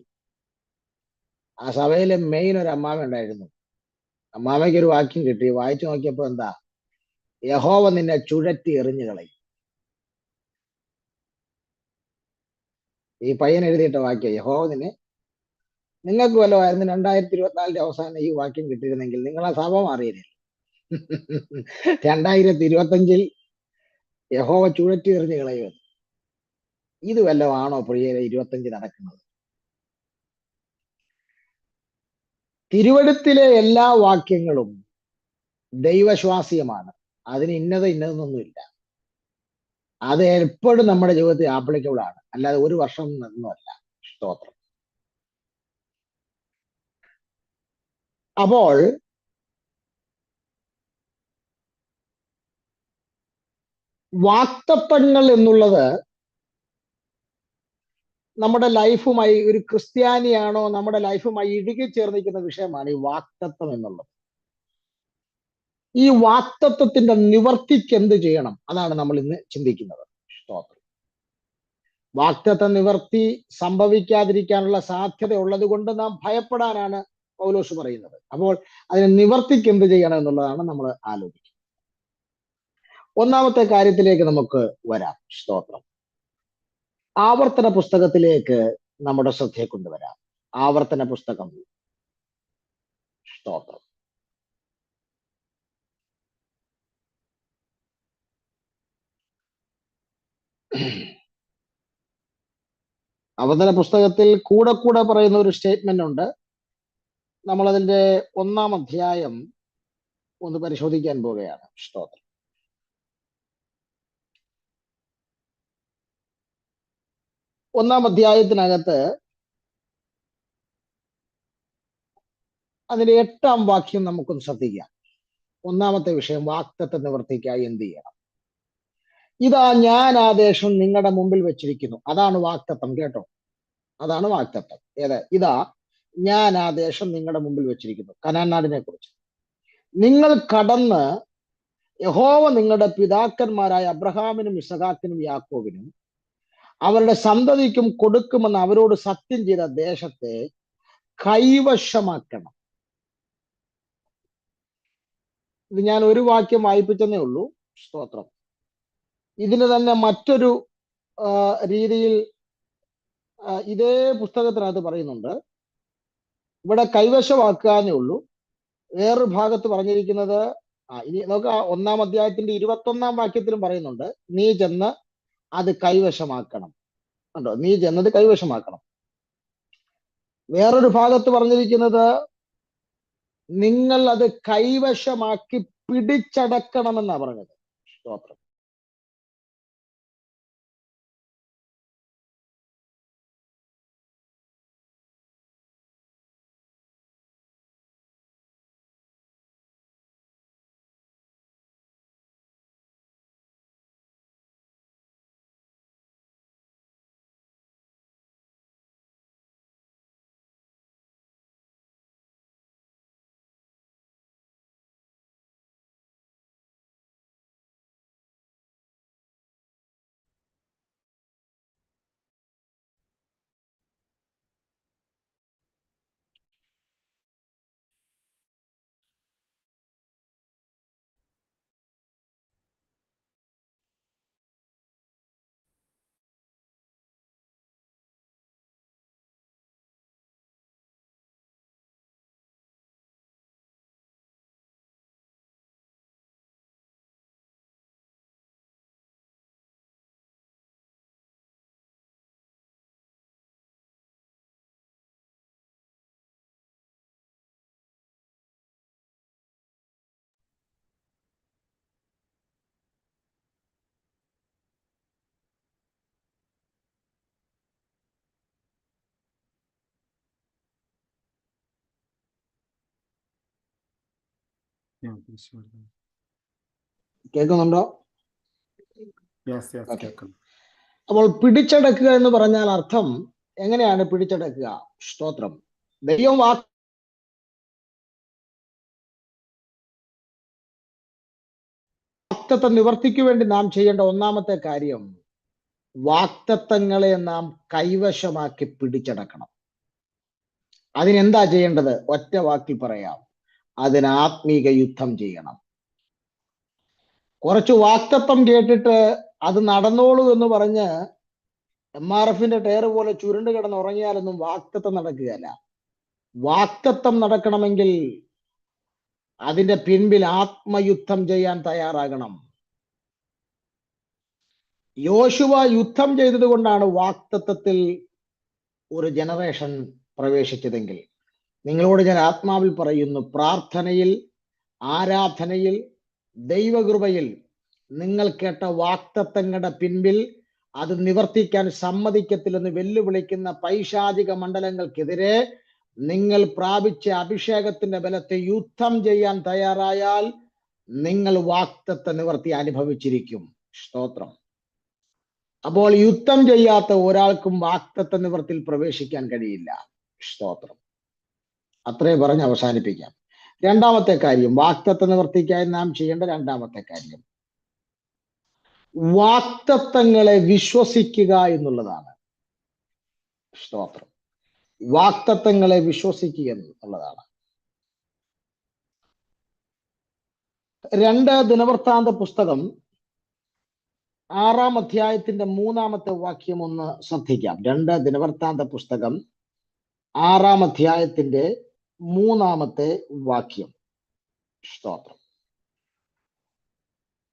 [SPEAKER 1] ആ സഭയിലെ മെയിൻ ഒരു അമ്മാവ ഉണ്ടായിരുന്നു. അമ്മാവയ്ക്ക് ഒരു വാക്യം കിട്ടി. വായിച്ചു നോക്കിയപ്പോ എന്താ, യഹോവ നിന്നെ ചുഴറ്റി എറിഞ്ഞു കളയും. ഈ പയ്യൻ എഴുതിയിട്ട വാക്യം, യഹോവ നിങ്ങൾക്ക് വല്ലതായിരുന്നു 2024 അവസാനം ഈ വാക്യം കിട്ടിയിരുന്നെങ്കിൽ നിങ്ങൾ ആ സഭ മാറിയില്ലേ. 2025 യഹോവ ചുഴറ്റി എറിഞ്ഞു കളയും. ഇത് വല്ലതാണോ പ്രിയരെ 25 നടക്കുന്നത്? തിരുവഴുത്തിലെ എല്ലാ വാക്യങ്ങളും ദൈവശ്വാസീയമാണ്. അതിന് ഇന്നതെന്നൊന്നുമില്ല. അത് എപ്പോഴും നമ്മുടെ ജീവിതത്തിൽ ആപ്ലിക്കബിൾ ആണ്, അല്ലാതെ ഒരു വർഷം ഒന്നുമല്ല. സ്തോത്രം. അപ്പോൾ വാക്തത്വങ്ങൾ എന്നുള്ളത് നമ്മുടെ ലൈഫുമായി, ഒരു ക്രിസ്ത്യാനിയാണോ നമ്മുടെ ലൈഫുമായി ഇടുകി ചേർന്നിരിക്കുന്ന വിഷയമാണ് ഈ വാക്തത്വം എന്നുള്ളത്. ഈ വാക്തത്വത്തിന്റെ നിവർത്തിക്ക് എന്ത് ചെയ്യണം, അതാണ് നമ്മൾ ഇന്ന് ചിന്തിക്കുന്നത്. സ്തോത്രം. വാഗ്ദത്ത നിവർത്തി സംഭവിക്കാതിരിക്കാനുള്ള സാധ്യത ഉള്ളത് കൊണ്ട് നാം ഭയപ്പെടാനാണ് പൗലോസ് പറയുന്നത്. അപ്പോൾ അതിന് നിവർത്തിക്ക് എന്ത് ചെയ്യണം എന്നുള്ളതാണ് നമ്മൾ ആലോചിക്കുന്നത്. ഒന്നാമത്തെ കാര്യത്തിലേക്ക് നമുക്ക് വരാം. സ്തോത്രം. ആവർത്തന പുസ്തകത്തിലേക്ക് നമ്മുടെ ശ്രദ്ധയെ കൊണ്ടുവരാം. ആവർത്തന പുസ്തകം. സ്തോത്രം. ആവർത്തന പുസ്തകത്തിൽ കൂടെ കൂടെ പറയുന്ന ഒരു സ്റ്റേറ്റ്മെന്റ് ഉണ്ട്. നമ്മൾ അതിന്റെ 1-ാം അധ്യായം ഒന്ന് പരിശോധിക്കാൻ പോവുകയാണ്. സ്തോത്രം. 1-ാം അധ്യായത്തിനകത്ത് അതിന്റെ 8-ാം വാക്യം നമുക്കൊന്ന് ശ്രദ്ധിക്കാം. 1-ാമത്തെ വിഷയം, വാഗ്ദത്ത നിവർത്തിക്കായി എന്ത് ചെയ്യണം. ഇതാ ഞാൻ ആദേശം നിങ്ങളുടെ മുമ്പിൽ വെച്ചിരിക്കുന്നു. അതാണ് വാഗ്ദത്തം. കേട്ടോ, അതാണ് വാഗ്ദത്തം. ഏത്? ഇതാ ഞാൻ ആദേശം നിങ്ങളുടെ മുമ്പിൽ വെച്ചിരിക്കുന്നു. കനാൻ നാടിനെ കുറിച്ച്. നിങ്ങൾ കടന്ന് യഹോവ നിങ്ങളുടെ പിതാക്കന്മാരായ അബ്രഹാമിനും ഇസഹാക്കിനും യാക്കോബിനും അവരുടെ സന്തതിക്കും കൊടുക്കുമെന്ന് അവരോട് സത്യം ചെയ്ത ദേശത്തെ കൈവശമാക്കണം. ഇത് ഞാൻ ഒരു വാക്യം വായിപ്പിച്ചെന്നേ ഉള്ളൂ. സ്തോത്രം. ഇതിന് തന്നെ മറ്റൊരു രീതിയിൽ ഇതേ പുസ്തകത്തിനകത്ത് പറയുന്നുണ്ട്. ഇവിടെ കൈവശമാക്കാനേ ഉള്ളൂ. വേറൊരു ഭാഗത്ത് പറഞ്ഞിരിക്കുന്നത്, ഇനി നമുക്ക് 1-ാം അധ്യായത്തിന്റെ 21-ാം വാക്യത്തിലും പറയുന്നുണ്ട്, നീ ചെന്ന് അത് കൈവശമാക്കണം. കണ്ടോ, നീ ചെന്നത് കൈവശമാക്കണം. വേറൊരു ഭാഗത്ത് പറഞ്ഞിരിക്കുന്നത്, നിങ്ങൾ അത് കൈവശമാക്കി പിടിച്ചടക്കണമെന്നാ പറഞ്ഞത്. സ്തോത്രം. കേൾക്കുന്നുണ്ടോ? അപ്പോൾ പിടിച്ചടക്കുക എന്ന് പറഞ്ഞാൽ അർത്ഥം എങ്ങനെയാണ് പിടിച്ചടക്കുക? സ്തോത്രം. ദൈവം വാഗ്ദത്ത നിവർത്തിക്ക് വേണ്ടി നാം ചെയ്യേണ്ട ഒന്നാമത്തെ കാര്യം, വാഗ്ദത്തങ്ങളെ നാം കൈവശമാക്കി പിടിച്ചടക്കണം. അതിനെന്താ ചെയ്യേണ്ടത്? ഒറ്റ വാക്കിൽ പറയാം, അതിന് ആത്മീക യുദ്ധം ചെയ്യണം. കുറച്ച് വാഗ്ദത്തം കേട്ടിട്ട് അത് നടന്നോളൂ എന്ന് പറഞ്ഞ് MRFന്റെ ടയർ പോലെ ചുരുണ്ട് കിടന്ന് ഉറങ്ങിയാലൊന്നും വാഗ്ദത്തം നടക്കുകയല്ല. വാഗ്ദത്തം നടക്കണമെങ്കിൽ അതിന്റെ പിൻപിൽ ആത്മയുദ്ധം ചെയ്യാൻ തയ്യാറാകണം. യോശുവ യുദ്ധം ചെയ്തത് കൊണ്ടാണ് വാഗ്ദത്തത്തിൽ ഒരു ജനറേഷൻ പ്രവേശിച്ചതെങ്കിൽ, നിങ്ങളോട് ഞാൻ ആത്മാവിൽ പറയുന്നു, പ്രാർത്ഥനയിൽ, ആരാധനയിൽ, ദൈവകൃപയിൽ നിങ്ങൾ കേട്ട വാഗ്ദത്തങ്ങളുടെ പിൻപിൽ അത് നിവർത്തിക്കാൻ സമ്മതിക്കത്തില്ലെന്ന് വെല്ലുവിളിക്കുന്ന പൈശാചിക മണ്ഡലങ്ങൾക്കെതിരെ നിങ്ങൾ പ്രാപിച്ച അഭിഷേകത്തിന്റെ ബലത്തെ യുദ്ധം ചെയ്യാൻ തയ്യാറായാൽ നിങ്ങൾ വാഗ്ദത്ത നിവർത്തി അനുഭവിച്ചിരിക്കും. സ്തോത്രം. അപ്പോൾ യുദ്ധം ചെയ്യാത്ത ഒരാൾക്കും വാഗ്ദത്ത നിവർത്തിയിൽ പ്രവേശിക്കാൻ കഴിയില്ല. സ്തോത്രം. അത്രയും പറഞ്ഞ് അവസാനിപ്പിക്കാം. രണ്ടാമത്തെ കാര്യം, വാഗ്ദത്ത നിവർത്തിക്കായി നാം ചെയ്യേണ്ട രണ്ടാമത്തെ കാര്യം, വാക്തത്വങ്ങളെ വിശ്വസിക്കുക എന്നുള്ളതാണ്. സ്തോത്രം. വാക്തത്വങ്ങളെ വിശ്വസിക്കുക എന്നുള്ളതാണ്. 2 ദിനവൃത്താന്ത പുസ്തകം 6-ാം അധ്യായത്തിന്റെ 3-ാമത്തെ വാക്യം ഒന്ന് ശ്രദ്ധിക്കാം. 2 ദിനവൃത്താന്ത പുസ്തകം 6-ാം അധ്യായത്തിന്റെ 3-ാമത്തെ വാക്യം. സ്തോത്രം.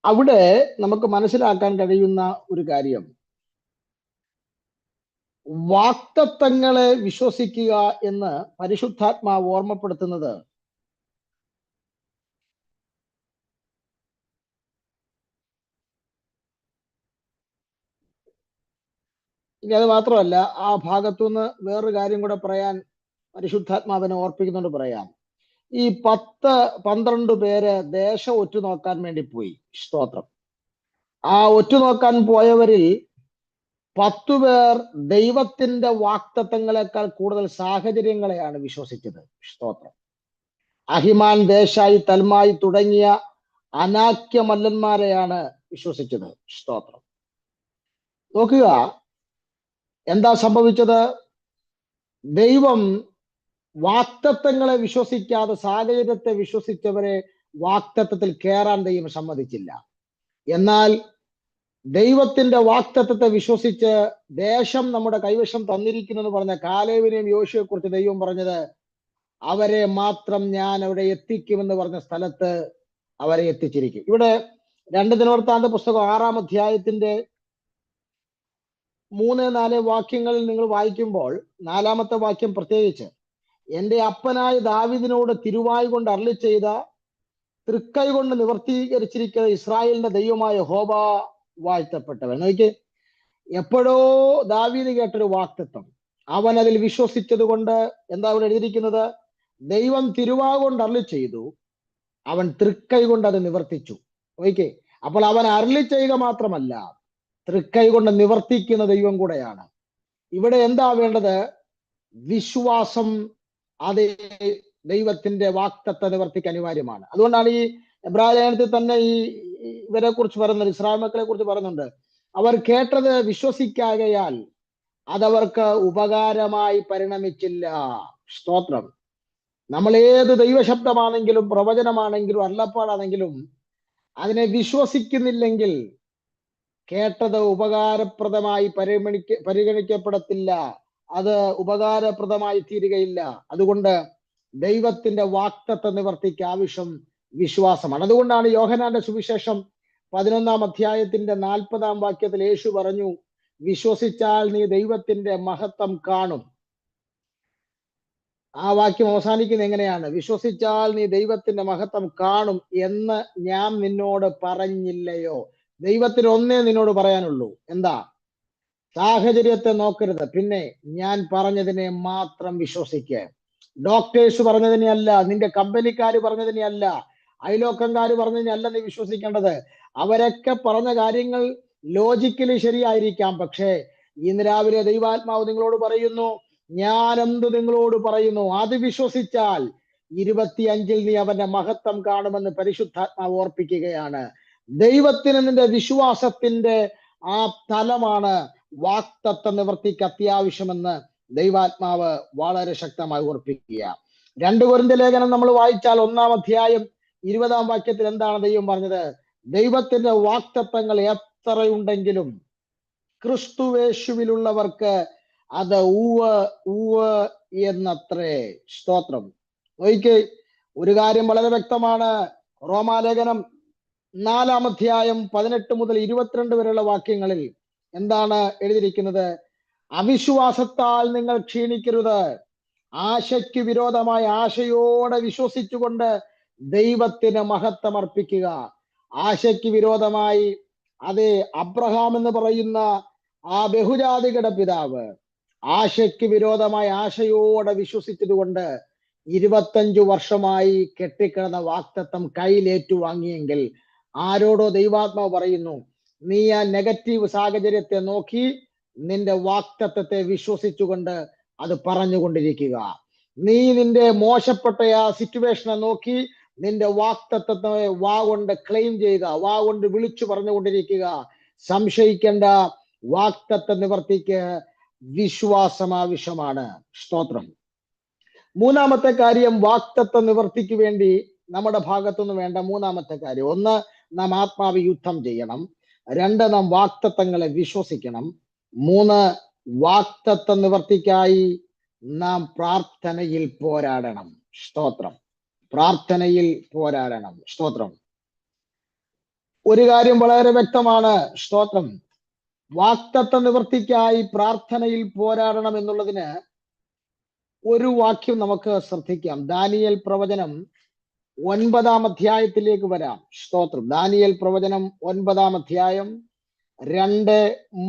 [SPEAKER 1] അവിടെ നമുക്ക് മനസ്സിലാക്കാൻ കഴിയുന്ന ഒരു കാര്യം, വാക്തത്വങ്ങളെ വിശ്വസിക്കുക എന്ന് പരിശുദ്ധാത്മാവ് ഓർമ്മപ്പെടുത്തുന്നത് ഇനി അത് മാത്രമല്ല, ആ ഭാഗത്തുനിന്ന് വേറൊരു കാര്യം കൂടെ പറയാൻ പരിശുദ്ധാത്മാവിനെ ഓർപ്പിക്കുന്നുണ്ട്. പറയാം, ഈ 10-12 പേര് ദേശം ഒറ്റുനോക്കാൻ വേണ്ടി പോയി. സ്തോത്രം. ആ ഒറ്റുനോക്കാൻ പോയവരിൽ 10 പേർ ദൈവത്തിന്റെ വാക്തത്വങ്ങളെക്കാൾ കൂടുതൽ സാഹചര്യങ്ങളെയാണ് വിശ്വസിച്ചത്. സ്തോത്രം. അഹിമാൻ, ദേശായി, തൽമായി തുടങ്ങിയ അനാക്യമല്ലന്മാരെയാണ് വിശ്വസിച്ചത്. സ്തോത്രം. നോക്കുക, എന്താ സംഭവിച്ചത്? ദൈവം വാക്തത്വങ്ങളെ വിശ്വസിക്കാതെ സാഹചര്യത്തെ വിശ്വസിച്ചവരെ വാക്തത്വത്തിൽ കയറാൻ ദൈവം സമ്മതിച്ചില്ല. എന്നാൽ ദൈവത്തിന്റെ വാക്തത്വത്തെ വിശ്വസിച്ച് ദേശം നമ്മുടെ കൈവശം തന്നിരിക്കുന്നു എന്ന് പറഞ്ഞ കാലേബിനെയും യോശുവയെ കുറിച്ച് ദൈവം പറഞ്ഞത്, അവരെ മാത്രം ഞാൻ അവിടെ എത്തിക്കുമെന്ന് പറഞ്ഞ സ്ഥലത്ത് അവരെ എത്തിച്ചിരിക്കും. ഇവിടെ 2 ദിനവൃത്താന്ത പുസ്തകം 6-ാം അധ്യായത്തിന്റെ 3-4 വാക്യങ്ങളിൽ നിങ്ങൾ വായിക്കുമ്പോൾ 4-ാമത്തെ വാക്യം പ്രത്യേകിച്ച്, എന്റെ അപ്പനായ ദാവീദിനോട് തിരുവായ് കൊണ്ട് അരുളി ചെയ്ത തൃക്കൈ കൊണ്ട് നിവർത്തീകരിച്ചിരിക്കുന്ന ഇസ്രായേലിന്റെ ദൈവമായ യഹോവ വാഴ്ത്തപ്പെട്ടവൻ. നോക്കി, എപ്പോഴോ ദാവീദ് കേട്ടൊരു വാക്തത്വം, അവൻ അതിൽ വിശ്വസിച്ചത് കൊണ്ട് എന്താ അവിടെ എഴുതിയിരിക്കുന്നത്? ദൈവം തിരുവാ കൊണ്ട് അരുളി ചെയ്തു, അവൻ തൃക്കൈ കൊണ്ട് അത് നിവർത്തിച്ചു. ഓക്കെ, അപ്പോൾ അവൻ അരുളി ചെയ്യുക മാത്രമല്ല, തൃക്കൈ കൊണ്ട് നിവർത്തിക്കുന്ന ദൈവം കൂടെയാണ്. ഇവിടെ എന്താ വേണ്ടത്? വിശ്വാസം. അത് ദൈവത്തിന്റെ വാക്തത്വ നിവർത്തിക്ക് അനിവാര്യമാണ്. അതുകൊണ്ടാണ് ഈ എബ്രായ ലേഖനത്തിൽ തന്നെ ഇവരെ കുറിച്ച് പറയുന്നത്, ഇസ്രായേൽ മക്കളെ കുറിച്ച് പറയുന്നുണ്ട്, അവർ കേട്ടത് വിശ്വസിക്കാകയാൽ അതവർക്ക് ഉപകാരമായി പരിണമിച്ചില്ല. സ്തോത്രം. നമ്മൾ ഏത് ദൈവശബ്ദമാണെങ്കിലും പ്രവചനമാണെങ്കിലും അരുളപ്പാടാണെങ്കിലും അതിനെ വിശ്വസിക്കുന്നില്ലെങ്കിൽ കേട്ടത് ഉപകാരപ്രദമായി പരിഗണിക്കപ്പെടത്തില്ല, അത് ഉപകാരപ്രദമായി തീരുകയില്ല. അതുകൊണ്ട് ദൈവത്തിന്റെ വാക്തത്വ നിവർത്തിക്ക് ആവശ്യം വിശ്വാസമാണ്. അതുകൊണ്ടാണ് യോഹന്നാന്റെ സുവിശേഷം 11-ാം അധ്യായത്തിന്റെ 40-ാം വാക്യത്തിൽ യേശു പറഞ്ഞു, വിശ്വസിച്ചാൽ നീ ദൈവത്തിന്റെ മഹത്വം കാണും. ആ വാക്യം അവസാനിക്കുന്നത് എങ്ങനെയാണ്? വിശ്വസിച്ചാൽ നീ ദൈവത്തിന്റെ മഹത്വം കാണും എന്ന് ഞാൻ നിന്നോട് പറഞ്ഞില്ലയോ? ദൈവത്തിന് ഒന്നേ നിന്നോട് പറയാനുള്ളൂ. എന്താ? സാഹചര്യത്തെ നോക്കരുത്, പിന്നെ ഞാൻ പറഞ്ഞതിനെ മാത്രം വിശ്വസിക്കുക. ഡോക്ടേഴ്സ് പറഞ്ഞതിനെ അല്ല, നിന്റെ കമ്പനിക്കാര് പറഞ്ഞതിനെ അല്ല, അയലോക്കംകാര് പറഞ്ഞതിനെ അല്ല നീ വിശ്വസിക്കേണ്ടത്. അവരൊക്കെ പറഞ്ഞ കാര്യങ്ങൾ ലോജിക്കലി ശരിയായിരിക്കാം, പക്ഷേ ഇന്ന് രാവിലെ ദൈവാത്മാവ് നിങ്ങളോട് പറയുന്നു, ഞാൻ എന്ത് നിങ്ങളോട് പറയുന്നു അത് വിശ്വസിച്ചാൽ 25-ൽ നീ അവന്റെ മഹത്വം കാണുമെന്ന് പരിശുദ്ധാത്മാവ് ഓർപ്പിക്കുകയാണ്. ദൈവത്തിന് നിന്റെ വിശ്വാസത്തിന്റെ ആ തലമാണ് വാക്തത്വ നിവർത്തിക്ക് അത്യാവശ്യമെന്ന് ദൈവാത്മാവ് വളരെ ശക്തമായി ഓർപ്പിക്കുക. 2 കൊരിന്ത്യർ ലേഖനം നമ്മൾ വായിച്ചാൽ 1-ാം അധ്യായം 20-ാം വാക്യത്തിൽ എന്താണ് ദൈവം പറഞ്ഞത്? ദൈവത്തിന്റെ വാക്തത്വങ്ങൾ എത്രയുണ്ടെങ്കിലും ക്രിസ്തുവേശുവിലുള്ളവർക്ക് അത് ഊവ് ഊവ് എന്നത്രേ. സ്തോത്രം. നോക്കിക്കേ, ഒരു കാര്യം വളരെ വ്യക്തമാണ്. റോമാലേഖനം 4-ാം അധ്യായം 18 മുതൽ 22 വരെയുള്ള വാക്യങ്ങളിൽ എന്താണ് എഴുതിയിരിക്കുന്നത്? അവിശ്വാസത്താൽ നിങ്ങൾ ക്ഷീണിക്കരുത്, ആശയ്ക്ക് വിരോധമായ ആശയോടെ വിശ്വസിച്ചുകൊണ്ട് ദൈവത്തിന് മഹത്വം അർപ്പിക്കുക. ആശയ്ക്ക് വിരോധമായി, അതെ, അബ്രഹാം എന്ന് പറയുന്ന ആ ബഹുജാതികളുടെ പിതാവ് ആശയ്ക്ക് വിരോധമായ ആശയോടെ വിശ്വസിച്ചതുകൊണ്ട് 25 വർഷമായി കെട്ടിക്കിടന്ന വാക്തത്വം കയ്യിലേറ്റു വാങ്ങിയെങ്കിൽ ആരോടോ ദൈവാത്മാവ് പറയുന്നു, നീ ആ നെഗറ്റീവ് സാഹചര്യത്തെ നോക്കി നിന്റെ വാക്തത്വത്തെ വിശ്വസിച്ചുകൊണ്ട് അത് പറഞ്ഞുകൊണ്ടിരിക്കുക. നീ നിന്റെ മോശപ്പെട്ട ആ സിറ്റുവേഷനെ നോക്കി നിന്റെ വാക്തത്വത്തെ വാ കൊണ്ട് ക്ലെയിം ചെയ്യുക, വാ കൊണ്ട് വിളിച്ചു പറഞ്ഞുകൊണ്ടിരിക്കുക. സംശയിക്കേണ്ട. വാഗ്ദത്ത നിവർത്തിക്ക് വിശ്വാസം ആവശ്യമാണ്. സ്തോത്രം. മൂന്നാമത്തെ കാര്യം, വാഗ്ദത്ത നിവർത്തിക്ക് വേണ്ടി നമ്മുടെ ഭാഗത്തുനിന്ന് വേണ്ട മൂന്നാമത്തെ കാര്യം, ഒന്ന്, നാം ആത്മാവ് യുദ്ധം ചെയ്യണം. രണ്ട്, നാം വാഗ്ദത്തങ്ങളെ വിശ്വസിക്കണം. മൂന്ന്, വാഗ്ദത്ത നിവർത്തിക്കായി നാം പ്രാർത്ഥനയിൽ പോരാടണം. സ്തോത്രം. പ്രാർത്ഥനയിൽ പോരാടണം. സ്തോത്രം. ഒരു കാര്യം വളരെ വ്യക്തമാണ്. സ്തോത്രം. വാഗ്ദത്ത നിവർത്തിക്കായി പ്രാർത്ഥനയിൽ പോരാടണം എന്നുള്ളതിന് ഒരു വാക്യം നമുക്ക് ശ്രദ്ധിക്കാം. ദാനിയേൽ പ്രവചനം 9-ാം അധ്യായത്തിലേക്ക് വരാം. സ്തോത്രം. ദാനിയേൽ പ്രവചനം 9-ാം അധ്യായം 2,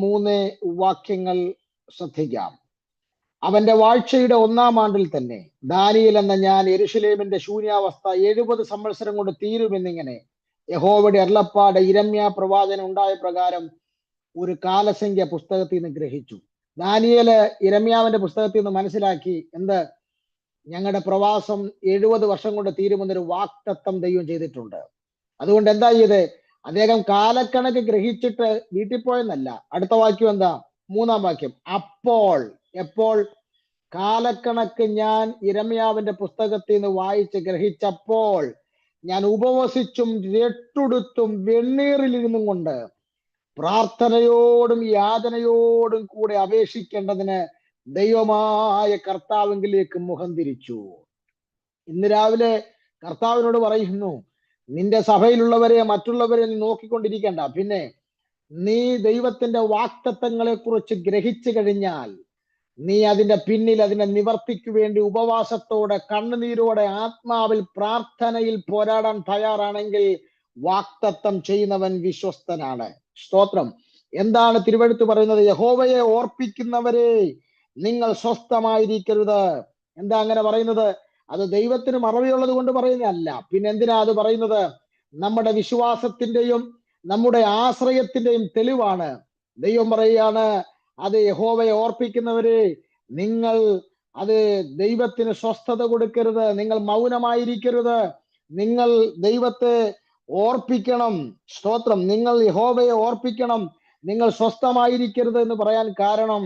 [SPEAKER 1] 3 വാക്യങ്ങൾ ശ്രദ്ധിക്കാം. അവന്റെ വാഴ്ചയുടെ 1-ാം ആണ്ടിൽ തന്നെ ദാനിയേൽ എന്ന ഞാൻ യെരൂശലേമിന്റെ ശൂന്യാവസ്ഥ 70 സംവത്സരം കൊണ്ട് തീരുമെന്നിങ്ങനെ യഹോവയുടെ അരുളപ്പാട് യിരെമ്യാ പ്രവാചകൻ ഉണ്ടായ പ്രകാരം ഒരു കാലസംഖ്യ പുസ്തകത്തിൽ നിന്ന് ഗ്രഹിച്ചു. ദാനിയേല് യിരെമ്യാവിന്റെ പുസ്തകത്തിൽ നിന്ന് മനസ്സിലാക്കി, എന്ത്? ഞങ്ങളുടെ പ്രവാസം 70 വർഷം കൊണ്ട് തീരുമെന്നൊരു വാഗ്ദത്തം ദൈവം ചെയ്തിട്ടുണ്ട്. അതുകൊണ്ട് എന്താ ചെയ്ത്? അദ്ദേഹം കാലക്കണക്ക് ഗ്രഹിച്ചിട്ട് വീട്ടിൽ പോയെന്നല്ല. അടുത്ത വാക്യം എന്താ? 3-ാം വാക്യം. അപ്പോൾ, എപ്പോൾ? കാലക്കണക്ക് ഞാൻ യിരെമ്യാവിന്റെ പുസ്തകത്തിൽ നിന്ന് വായിച്ച് ഗ്രഹിച്ചപ്പോൾ ഞാൻ ഉപവസിച്ചും രട്ടുടുത്തും വെണ്ണീറിലിരുന്നും കൊണ്ട് പ്രാർത്ഥനയോടും യാചനയോടും കൂടെ അപേക്ഷിക്കേണ്ടതിന് ദൈവമായ കർത്താവിലേക്ക് മുഖം തിരിച്ചു. ഇന്ന് രാവിലെ കർത്താവിനോട് പറയുന്നു, നിന്റെ സഭയിലുള്ളവരെ, മറ്റുള്ളവരെ നീ നോക്കിക്കൊണ്ടിരിക്കേണ്ട. പിന്നെ നീ ദൈവത്തിന്റെ വാഗ്ദത്തങ്ങളെ കുറിച്ച് ഗ്രഹിച്ചു കഴിഞ്ഞാൽ നീ അതിന്റെ പിന്നിൽ, അതിന്റെ നിവർത്തിക്ക് വേണ്ടി ഉപവാസത്തോടെ, കണ്ണുനീരോടെ, ആത്മാവിൽ പ്രാർത്ഥനയിൽ പോരാടാൻ തയ്യാറാണെങ്കിൽ വാഗ്ദത്തം ചെയ്യുന്നവൻ വിശ്വസ്തനാണ്. സ്തോത്രം. എന്താണ് തിരുവെഴുത്ത് പറയുന്നത്? യഹോവയെ ഓർപ്പിക്കുന്നവരെ നിങ്ങൾ സ്വസ്ഥമായിരിക്കരുത്. എന്താ അങ്ങനെ പറയുന്നത്? അത് ദൈവത്തിന് മറവിയുള്ളത് കൊണ്ട് പറയുന്നതല്ല. പിന്നെ എന്തിനാ അത് പറയുന്നത്? നമ്മുടെ വിശ്വാസത്തിന്റെയും നമ്മുടെ ആശ്രയത്തിന്റെയും തെളിവാണ്. ദൈവം പറയുകയാണ്, അത് യഹോവയെ ഓർപ്പിക്കുന്നവരെ നിങ്ങൾ അത് ദൈവത്തിന് സ്വസ്ഥത കൊടുക്കരുത്, നിങ്ങൾ മൗനമായിരിക്കരുത്, നിങ്ങൾ ദൈവത്തെ ഓർപ്പിക്കണം. സ്തോത്രം. നിങ്ങൾ യഹോവയെ ഓർപ്പിക്കണം, നിങ്ങൾ സ്വസ്ഥമായിരിക്കരുത് എന്ന് പറയാൻ കാരണം,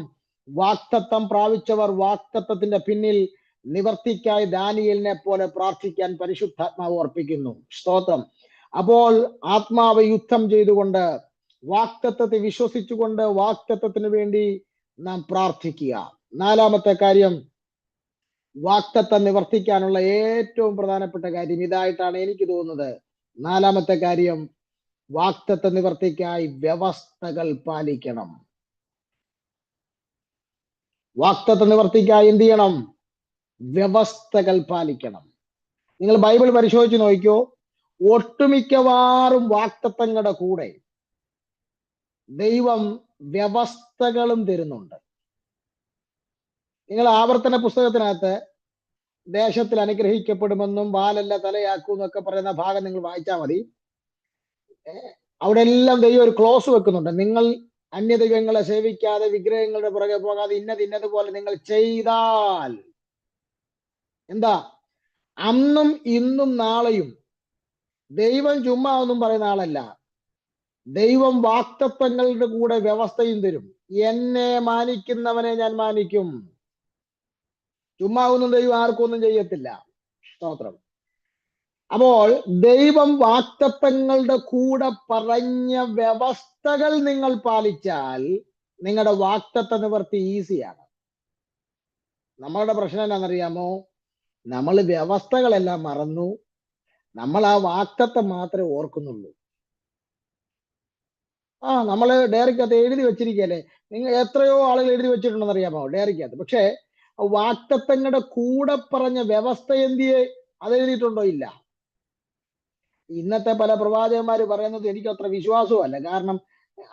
[SPEAKER 1] വാഗ്ദത്തം പ്രാപിച്ചവർ വാഗ്ദത്തത്തിന്റെ പിന്നിൽ നിവർത്തിക്കായി ദാനിയേലിനെ പോലെ പ്രാർത്ഥിക്കാൻ പരിശുദ്ധാത്മാവ് ഓർപ്പിക്കുന്നു. സ്തോത്രം. അപ്പോൾ ആത്മാവ് യുദ്ധം ചെയ്തുകൊണ്ട്, വാഗ്ദത്തത്തെ വിശ്വസിച്ചുകൊണ്ട് വാഗ്ദത്തത്തിന് വേണ്ടി നാം പ്രാർത്ഥിക്കുക. നാലാമത്തെ കാര്യം, വാഗ്ദത്തം നിവർത്തിക്കാനുള്ള ഏറ്റവും പ്രധാനപ്പെട്ട കാര്യം ഇതായിട്ടാണ് എനിക്ക് തോന്നുന്നത്. നാലാമത്തെ കാര്യം, വാഗ്ദത്ത നിവർത്തിക്കായി വ്യവസ്ഥകൾ പാലിക്കണം. വാഗ്ദത്ത നിവർത്തിക്കായി എന്ത് ചെയ്യണം? വ്യവസ്ഥകൾ പാലിക്കണം. നിങ്ങൾ ബൈബിൾ പരിശോധിച്ച് നോക്കിയോ, ഒട്ടുമിക്കവാറും വാഗ്ദത്തങ്ങളുടെ കൂടെ ദൈവം വ്യവസ്ഥകളും തരുന്നുണ്ട്. നിങ്ങൾ ആവർത്തന പുസ്തകത്തിനകത്ത് ദേശത്തിൽ അനുഗ്രഹിക്കപ്പെടുമെന്നും വാലല്ല തലയാക്കും എന്നൊക്കെ പറയുന്ന ഭാഗം നിങ്ങൾ വായിച്ചാൽ മതി. അവിടെ എല്ലാം ദൈവം ഒരു ക്ലോസ് വെക്കുന്നുണ്ട്. നിങ്ങൾ അന്യദൈവങ്ങളെ സേവിക്കാതെ വിഗ്രഹങ്ങളുടെ പുറകെ പോകാതെ ഇന്നതുപോലെ നിങ്ങൾ ചെയ്താൽ, എന്താ? അന്നും ഇന്നും നാളെയും. ദൈവം ചുമ്മാ ഒന്നും പറയുന്ന ആളല്ല. ദൈവം വാഗ്ദത്തങ്ങളുടെ കൂടെ വ്യവസ്ഥയും തരും. എന്നെ മാനിക്കുന്നവനെ ഞാൻ മാനിക്കും. ചുമ്മാ ഒന്നും ദൈവം ആർക്കും ഒന്നും ചെയ്യത്തില്ല. സ്തോത്രം. അപ്പോൾ ദൈവം വാഗ്ദത്തങ്ങളുടെ കൂടെ പറഞ്ഞ വ്യവസ്ഥകൾ നിങ്ങൾ പാലിച്ചാൽ നിങ്ങളുടെ വാഗ്ദത്ത നിവർത്തി ഈസിയാണ്. നമ്മളുടെ പ്രശ്നം എന്താണെന്നറിയാമോ? നമ്മൾ വ്യവസ്ഥകളെല്ലാം മറന്നു, നമ്മൾ ആ വാഗ്ദത്തം മാത്രമേ ഓർക്കുന്നുള്ളൂ. നമ്മള് ഡയറിക്കകത്ത് എഴുതി വെച്ചിരിക്കല്ലേ. നിങ്ങൾ എത്രയോ ആളുകൾ എഴുതി വെച്ചിട്ടുണ്ടെന്ന് അറിയാമോ ഡയറിക്കകത്ത്? പക്ഷെ വാഗ്ദത്തങ്ങളുടെ കൂടെ പറഞ്ഞ വ്യവസ്ഥ എന്തിയെ അത് എഴുതിയിട്ടുണ്ടോ? ഇല്ല. ഇന്നത്തെ പല പ്രവാചകന്മാര് പറയുന്നത് എനിക്ക് അത്ര വിശ്വാസമല്ല. കാരണം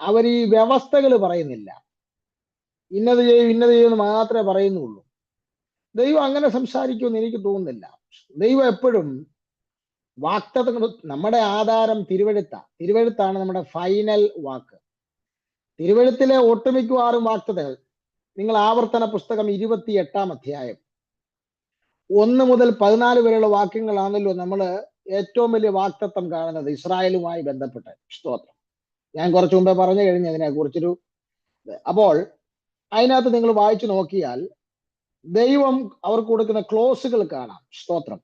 [SPEAKER 1] അവർ ഈ വ്യവസ്ഥകൾ പറയുന്നില്ല. ഇന്നത് ചെയ്യുമെന്ന് മാത്രമേ പറയുന്നുള്ളൂ. ദൈവം അങ്ങനെ സംസാരിക്കുമെന്ന് എനിക്ക് തോന്നുന്നില്ല. ദൈവം എപ്പോഴും വാഗ്ദത്തങ്ങൾ, നമ്മുടെ ആധാരം തിരുവെഴുത്താണ് നമ്മുടെ ഫൈനൽ വാക്ക്. തിരുവെഴുത്തിലെ ഒട്ടുമിക്കവാറും വാഗ്ദത്തങ്ങൾ, നിങ്ങൾ ആവർത്തന പുസ്തകം 28-ാം അധ്യായം 1 മുതൽ 14 വരെയുള്ള വാക്യങ്ങളാണല്ലോ നമ്മൾ ഏറ്റവും വലിയ വാഗ്ദത്തം കാണുന്നത് ഇസ്രായേലുമായി ബന്ധപ്പെട്ട്. സ്തോത്രം. ഞാൻ കുറച്ചു മുമ്പേ പറഞ്ഞു കഴിഞ്ഞു അതിനെ കുറിച്ചൊരു. അപ്പോൾ അതിനകത്ത് നിങ്ങൾ വായിച്ചു നോക്കിയാൽ ദൈവം അവർക്ക് കൊടുക്കുന്ന ക്ലോസുകൾ കാണാം. സ്തോത്രം.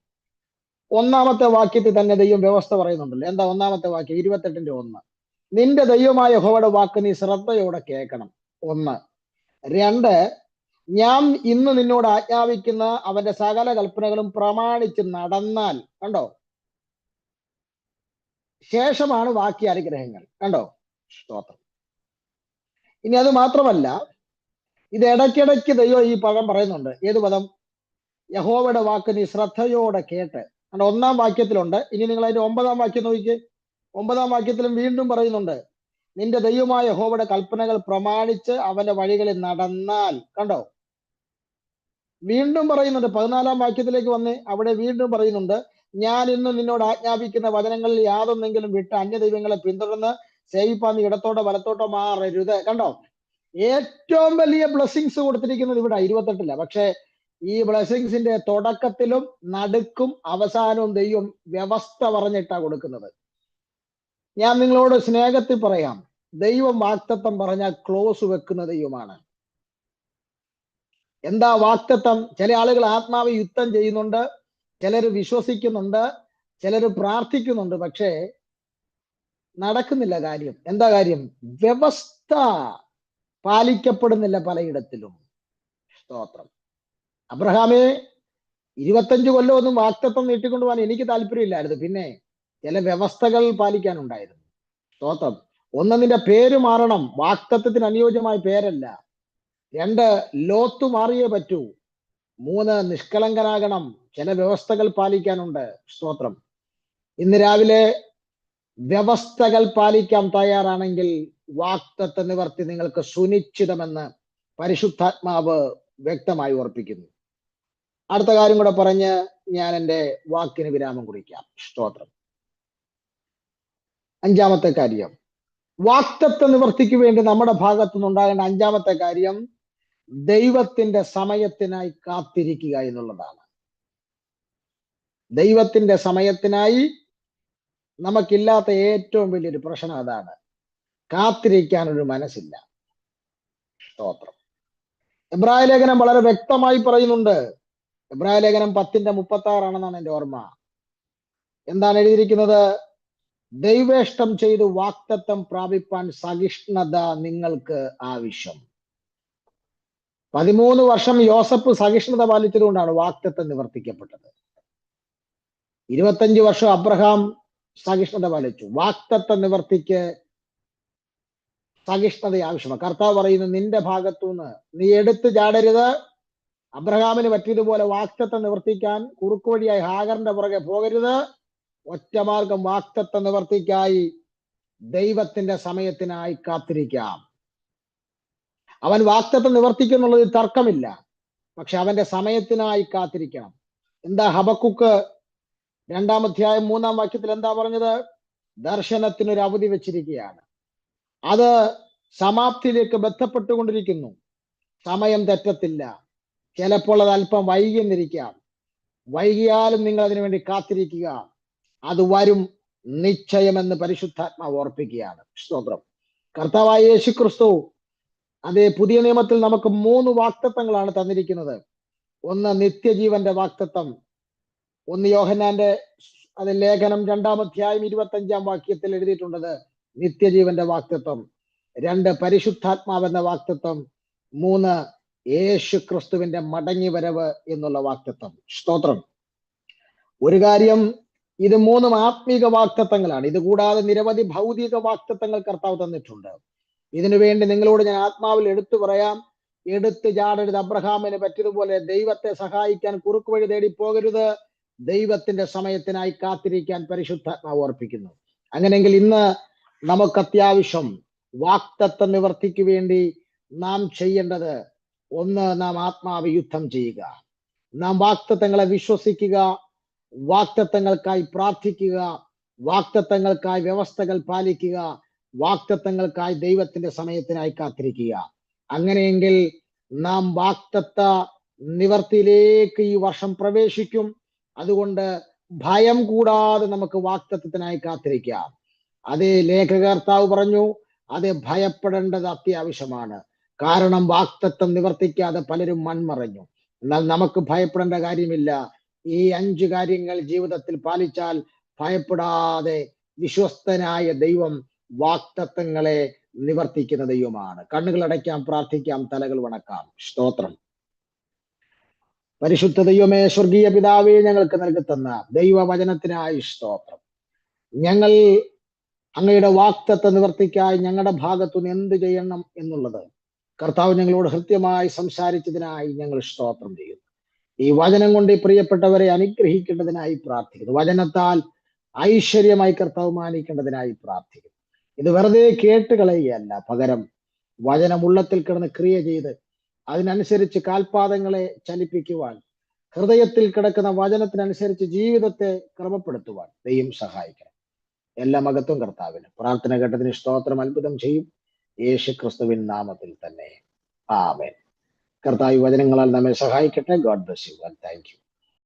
[SPEAKER 1] ഒന്നാമത്തെ വാക്യത്തിൽ തന്നെ ദൈവം വ്യവസ്ഥ പറയുന്നുണ്ടല്ലോ. എന്താ ഒന്നാമത്തെ വാക്യം? 28:1. നിന്റെ ദൈവമായ യഹോവയുടെ വാക്ക് നീ ശ്രദ്ധയോടെ കേൾക്കണം. 1. 2. ഞാൻ ഇന്ന് നിന്നോട് ആജ്ഞാപിക്കുന്ന അവന്റെ സകല കൽപ്പനകളും പ്രമാണിച്ച് നടന്നാൽ. കണ്ടോ? ശേഷമാണ് ബാക്കി അനുഗ്രഹങ്ങൾ. കണ്ടോ? സ്തോത്രം. ഇനി അത് മാത്രമല്ല, ഇത് ഇടയ്ക്കിടയ്ക്ക് ദൈവം ഈ പദം പറയുന്നുണ്ട്. ഏത് പദം? യഹോവയുടെ വാക്ക് നീ ശ്രദ്ധയോടെ കേട്ട്. കണ്ടോ? 1-ാം വാക്യത്തിലുണ്ട്. ഇനി നിങ്ങൾ അതിന്റെ 9-ാം വാക്യം നോക്കിക്കേ. 9-ാം വാക്യത്തിലും വീണ്ടും പറയുന്നുണ്ട്, നിന്റെ ദൈവമായ യഹോവയുടെ കൽപ്പനകൾ പ്രമാണിച്ച് അവന്റെ വഴികളിൽ നടന്നാൽ. കണ്ടോ? വീണ്ടും പറയുന്നുണ്ട്. 14-ാം വാക്യത്തിലേക്ക് വന്ന് അവിടെ വീണ്ടും പറയുന്നുണ്ട്, ഞാൻ ഇന്ന് നിന്നോട് ആജ്ഞാപിക്കുന്ന വചനങ്ങളിൽ യാതൊന്നെങ്കിലും വിട്ട് അന്യ ദൈവങ്ങളെ പിന്തുടർന്ന് സേവിപ്പാൻ നീ ഇടത്തോട്ടോ വലത്തോട്ടോ മാറരുത്. കണ്ടോ? ഏറ്റവും വലിയ ബ്ലെസ്സിങ്സ് കൊടുത്തിരിക്കുന്നത് ഇവിടെ 28-ല. പക്ഷെ ഈ ബ്ലെസ്സിങ്സിന്റെ തുടക്കത്തിലും നടുക്കും അവസാനവും ദൈവം വ്യവസ്ഥ പറഞ്ഞിട്ടാ കൊടുക്കുന്നത്. ഞാൻ നിങ്ങളോട് സ്നേഹത്തിൽ പറയാം, ദൈവം വാഗ്ദത്തം പറഞ്ഞാൽ ക്ലോസ് വെക്കുന്ന ദൈവമാണ്. എന്താ വാഗ്ദത്തം? ചില ആളുകൾ ആത്മാവ് യുദ്ധം ചെയ്യുന്നുണ്ട്, ചിലർ വിശ്വസിക്കുന്നുണ്ട്, ചിലർ പ്രാർത്ഥിക്കുന്നുണ്ട്, പക്ഷേ നടക്കുന്നില്ല കാര്യം. എന്താ കാര്യം? വ്യവസ്ഥ പാലിക്കപ്പെടുന്നില്ല പലയിടത്തിലും. സ്തോത്രം. അബ്രഹാമേ 25 കൊല്ലമൊന്നും വാഗ്ദത്തം നീട്ടിക്കൊണ്ടുപോകാൻ എനിക്ക് താല്പര്യമില്ലായിരുന്നു. പിന്നെ ചില വ്യവസ്ഥകൾ പാലിക്കാനുണ്ടായിരുന്നു. സ്തോത്രം. 1, നിന്റെ പേര് മാറണം. വാഗ്ദത്തത്തിന് അനുയോജ്യമായ പേരല്ല. 2, ലോത്ത് മാറിയേ പറ്റൂ. 3, നിഷ്കളങ്കനാകണം. ചില വ്യവസ്ഥകൾ പാലിക്കാനുണ്ട്. സ്തോത്രം. ഇന്ന് രാവിലെ വ്യവസ്ഥകൾ പാലിക്കാൻ തയ്യാറാണെങ്കിൽ വാഗ്ദത്ത നിവർത്തി നിങ്ങൾക്ക് സുനിശ്ചിതമെന്ന് പരിശുദ്ധാത്മാവ് വ്യക്തമായി ഓർപ്പിക്കുന്നു. അടുത്ത കാര്യം കൂടെ പറഞ്ഞ് ഞാൻ എൻ്റെ വാക്കിന് വിരാമം കുറിക്കാം. സ്തോത്രം. 5-ാമത്തെ കാര്യം, വാഗ്ദത്ത നിവർത്തിക്ക് വേണ്ടി നമ്മുടെ ഭാഗത്തു നിന്നുണ്ടാകേണ്ട 5-ാമത്തെ കാര്യം ദൈവത്തിന്റെ സമയത്തിനായി കാത്തിരിക്കുക എന്നുള്ളതാണ്. ദൈവത്തിന്റെ സമയത്തിനായി നമുക്കില്ലാത്ത ഏറ്റവും വലിയൊരു പ്രശ്നം അതാണ്. കാത്തിരിക്കാനൊരു മനസ്സില്ല. സ്തോത്രം. എബ്രായ ലേഖനം വളരെ വ്യക്തമായി പറയുന്നുണ്ട്. എബ്രായ ലേഖനം 10:36 എൻ്റെ ഓർമ്മ. എന്താണ് എഴുതിയിരിക്കുന്നത്? ദൈവേഷ്ടം ചെയ്ത് വാഗ്ദത്തം പ്രാപിപ്പാൻ സഹിഷ്ണുത നിങ്ങൾക്ക് ആവശ്യം. 13 വർഷം യോസഫ് സഹിഷ്ണുത പാലിച്ചതുകൊണ്ടാണ് വാഗ്ദത്തം നിവർത്തിക്കപ്പെട്ടത്. 25 വർഷം അബ്രഹാം സഹിഷ്ണുത പാലിച്ചു. വാഗ്ദത്ത നിവർത്തിക്ക് സഹിഷ്ണുത ആവശ്യമാണ്. കർത്താവ് പറയുന്നു, നിന്റെ ഭാഗത്തുനിന്ന് നീ എടുത്തു ചാടരുത്. അബ്രഹാമിന് പറ്റിയതുപോലെ വാഗ്ദത്ത നിവർത്തിക്കാൻ കുറുക്കുവഴിയായി ഹാഗറിന്റെ പുറകെ പോകരുത്. ഒറ്റമാർഗം വാഗ്ദത്ത നിവർത്തിക്കായി ദൈവത്തിന്റെ സമയത്തിനായി കാത്തിരിക്കാം. അവൻ വാഗ്ദത്തം നിവർത്തിക്കുന്നുള്ളതിൽ തർക്കമില്ല. പക്ഷെ അവന്റെ സമയത്തിനായി കാത്തിരിക്കണം. എന്താ ഹബക്കുക്ക് 2-ാം അധ്യായം 3-ാം വാക്യത്തിൽ എന്താ പറഞ്ഞത്? ദർശനത്തിനൊരു അവധി വെച്ചിരിക്കുകയാണ്. അത് സമാപ്തിയിലേക്ക് ബന്ധപ്പെട്ടുകൊണ്ടിരിക്കുന്നു. സമയം തെറ്റത്തില്ല. ചിലപ്പോൾ അത് അല്പം വൈകിയെന്നിരിക്കാം. വൈകിയാലും നിങ്ങൾ അതിനു വേണ്ടി കാത്തിരിക്കുക. അത് വരും നിശ്ചയമെന്ന് പരിശുദ്ധാത്മാവ് ഓർപ്പിക്കുകയാണ്. സ്തോത്രം. കർത്താവായ യേശു ക്രിസ്തു അതേ പുതിയ നിയമത്തിൽ നമുക്ക് 3 വാഗ്ദത്തങ്ങളാണ് തന്നിരിക്കുന്നത്. 1, നിത്യജീവന്റെ വാഗ്ദത്തം. 1 യോഹന്നാന്റെ ലേഖനം 2-ാം അധ്യായം 25-ാം വാക്യത്തിൽ എഴുതിയിട്ടുള്ളത് നിത്യജീവന്റെ വാഗ്ദത്തം. 2, പരിശുദ്ധാത്മാവെന്ന വാഗ്ദത്തം. 3, യേശു ക്രിസ്തുവിന്റെ മടങ്ങി വരവ് എന്നുള്ള വാഗ്ദത്തം. സ്തോത്രം. ഒരു കാര്യം, ഇത് 3 ആത്മീക വാഗ്ദത്തങ്ങളാണ്. ഇത് കൂടാതെ നിരവധി ഭൗതിക വാഗ്ദത്തങ്ങൾ കർത്താവ് തന്നിട്ടുണ്ട്. ഇതിനു വേണ്ടി നിങ്ങളോട് ഞാൻ ആത്മാവിൽ എടുത്തു പറയാം, എടുത്തു ചാടരുത്. അബ്രഹാമിന് പറ്റിയതുപോലെ ദൈവത്തെ സഹായിക്കാൻ കുറുക്ക് വഴി തേടി പോകരുത്. ദൈവത്തിന്റെ സമയത്തിനായി കാത്തിരിക്കാൻ പരിശുദ്ധാത്മാവ് ഓർപ്പിക്കുന്നു. അങ്ങനെയെങ്കിൽ ഇന്ന് നമുക്ക് അത്യാവശ്യം വാഗ്ദത്ത നിവർത്തിക്ക് വേണ്ടി നാം ചെയ്യേണ്ടത് 1, നാം ആത്മാവ് യുദ്ധം ചെയ്യുക. നാം വാഗ്ദത്തങ്ങളെ വിശ്വസിക്കുക, വാഗ്ദത്തങ്ങൾക്കായി പ്രാർത്ഥിക്കുക, വാഗ്ദത്തങ്ങൾക്കായി വ്യവസ്ഥകൾ പാലിക്കുക, വാഗ്ദത്തങ്ങൾക്കായി ദൈവത്തിന്റെ സമയത്തിനായി കാത്തിരിക്കുക. അങ്ങനെയെങ്കിൽ നാം വാഗ്ദത്ത നിവർത്തിയിലേക്ക് ഈ വർഷം പ്രവേശിക്കും. അതുകൊണ്ട് ഭയം കൂടാതെ നമുക്ക് വാഗ്ദത്തത്തിനായി കാത്തിരിക്കാം. അതേ ലേഖകർത്താവ് പറഞ്ഞു, അത് ഭയപ്പെടേണ്ടത് അത്യാവശ്യമാണ്. കാരണം വാക്തത്വം നിവർത്തിക്കാതെ പലരും മൺമറഞ്ഞു. എന്നാൽ നമുക്ക് ഭയപ്പെടേണ്ട കാര്യമില്ല. ഈ 5 കാര്യങ്ങൾ ജീവിതത്തിൽ പാലിച്ചാൽ ഭയപ്പെടാതെ വിശ്വസ്തനായ ദൈവം വാക്തത്വങ്ങളെ നിവർത്തിക്കുന്ന ദൈവമാണ്. കണ്ണുകൾ അടയ്ക്കാം, പ്രാർത്ഥിക്കാം, തലകൾ വണക്കാം. സ്തോത്രം. പരിശുദ്ധ ദൈവമേ, സ്വർഗീയ പിതാവേ, ഞങ്ങൾക്ക് നൽകിത്തന്ന ദൈവവചനത്തിനായി സ്തോത്രം. ഞങ്ങൾ അങ്ങയുടെ വാക്തത്വ നിവർത്തിക്കായി ഞങ്ങളുടെ ഭാഗത്തുനിന്ന് എന്ത് ചെയ്യണം എന്നുള്ളത് കർത്താവ് ഞങ്ങളോട് ഹൃദ്യമായി സംസാരിച്ചതിനായി ഞങ്ങൾ സ്തോത്രം ചെയ്യുന്നു. ഈ വചനം കൊണ്ട് ഈ പ്രിയപ്പെട്ടവരെ അനുഗ്രഹിക്കേണ്ടതിനായി പ്രാർത്ഥിക്കുന്നു. വചനത്താൽ ഐശ്വര്യമായി കർത്താവ് മാനിക്കേണ്ടതിനായി പ്രാർത്ഥിക്കുന്നു. ഇത് വെറുതെ കേട്ട് കളയുകയല്ല, പകരം വചനം ഉള്ളത്തിൽ കിടന്ന് ക്രിയ ചെയ്ത് അതിനനുസരിച്ച് കാൽപാദങ്ങളെ ചലിപ്പിക്കുവാൻ, ഹൃദയത്തിൽ കിടക്കുന്ന വചനത്തിനനുസരിച്ച് ജീവിതത്തെ ക്രമപ്പെടുത്തുവാൻ ദൈവം സഹായിക്കണം. എല്ലാ മഹത്വം കർത്താവിന്. പ്രാർത്ഥന കേട്ടതിന് സ്തോത്രം. അത്ഭുതം ചെയ്യും യേശു ക്രിസ്തുവിൻ നാമത്തിൽ തന്നെ. ആമേൻ. കർത്താവ് വചനങ്ങളാൽ നമ്മെ സഹായിക്കട്ടെ. God bless you. Thank you.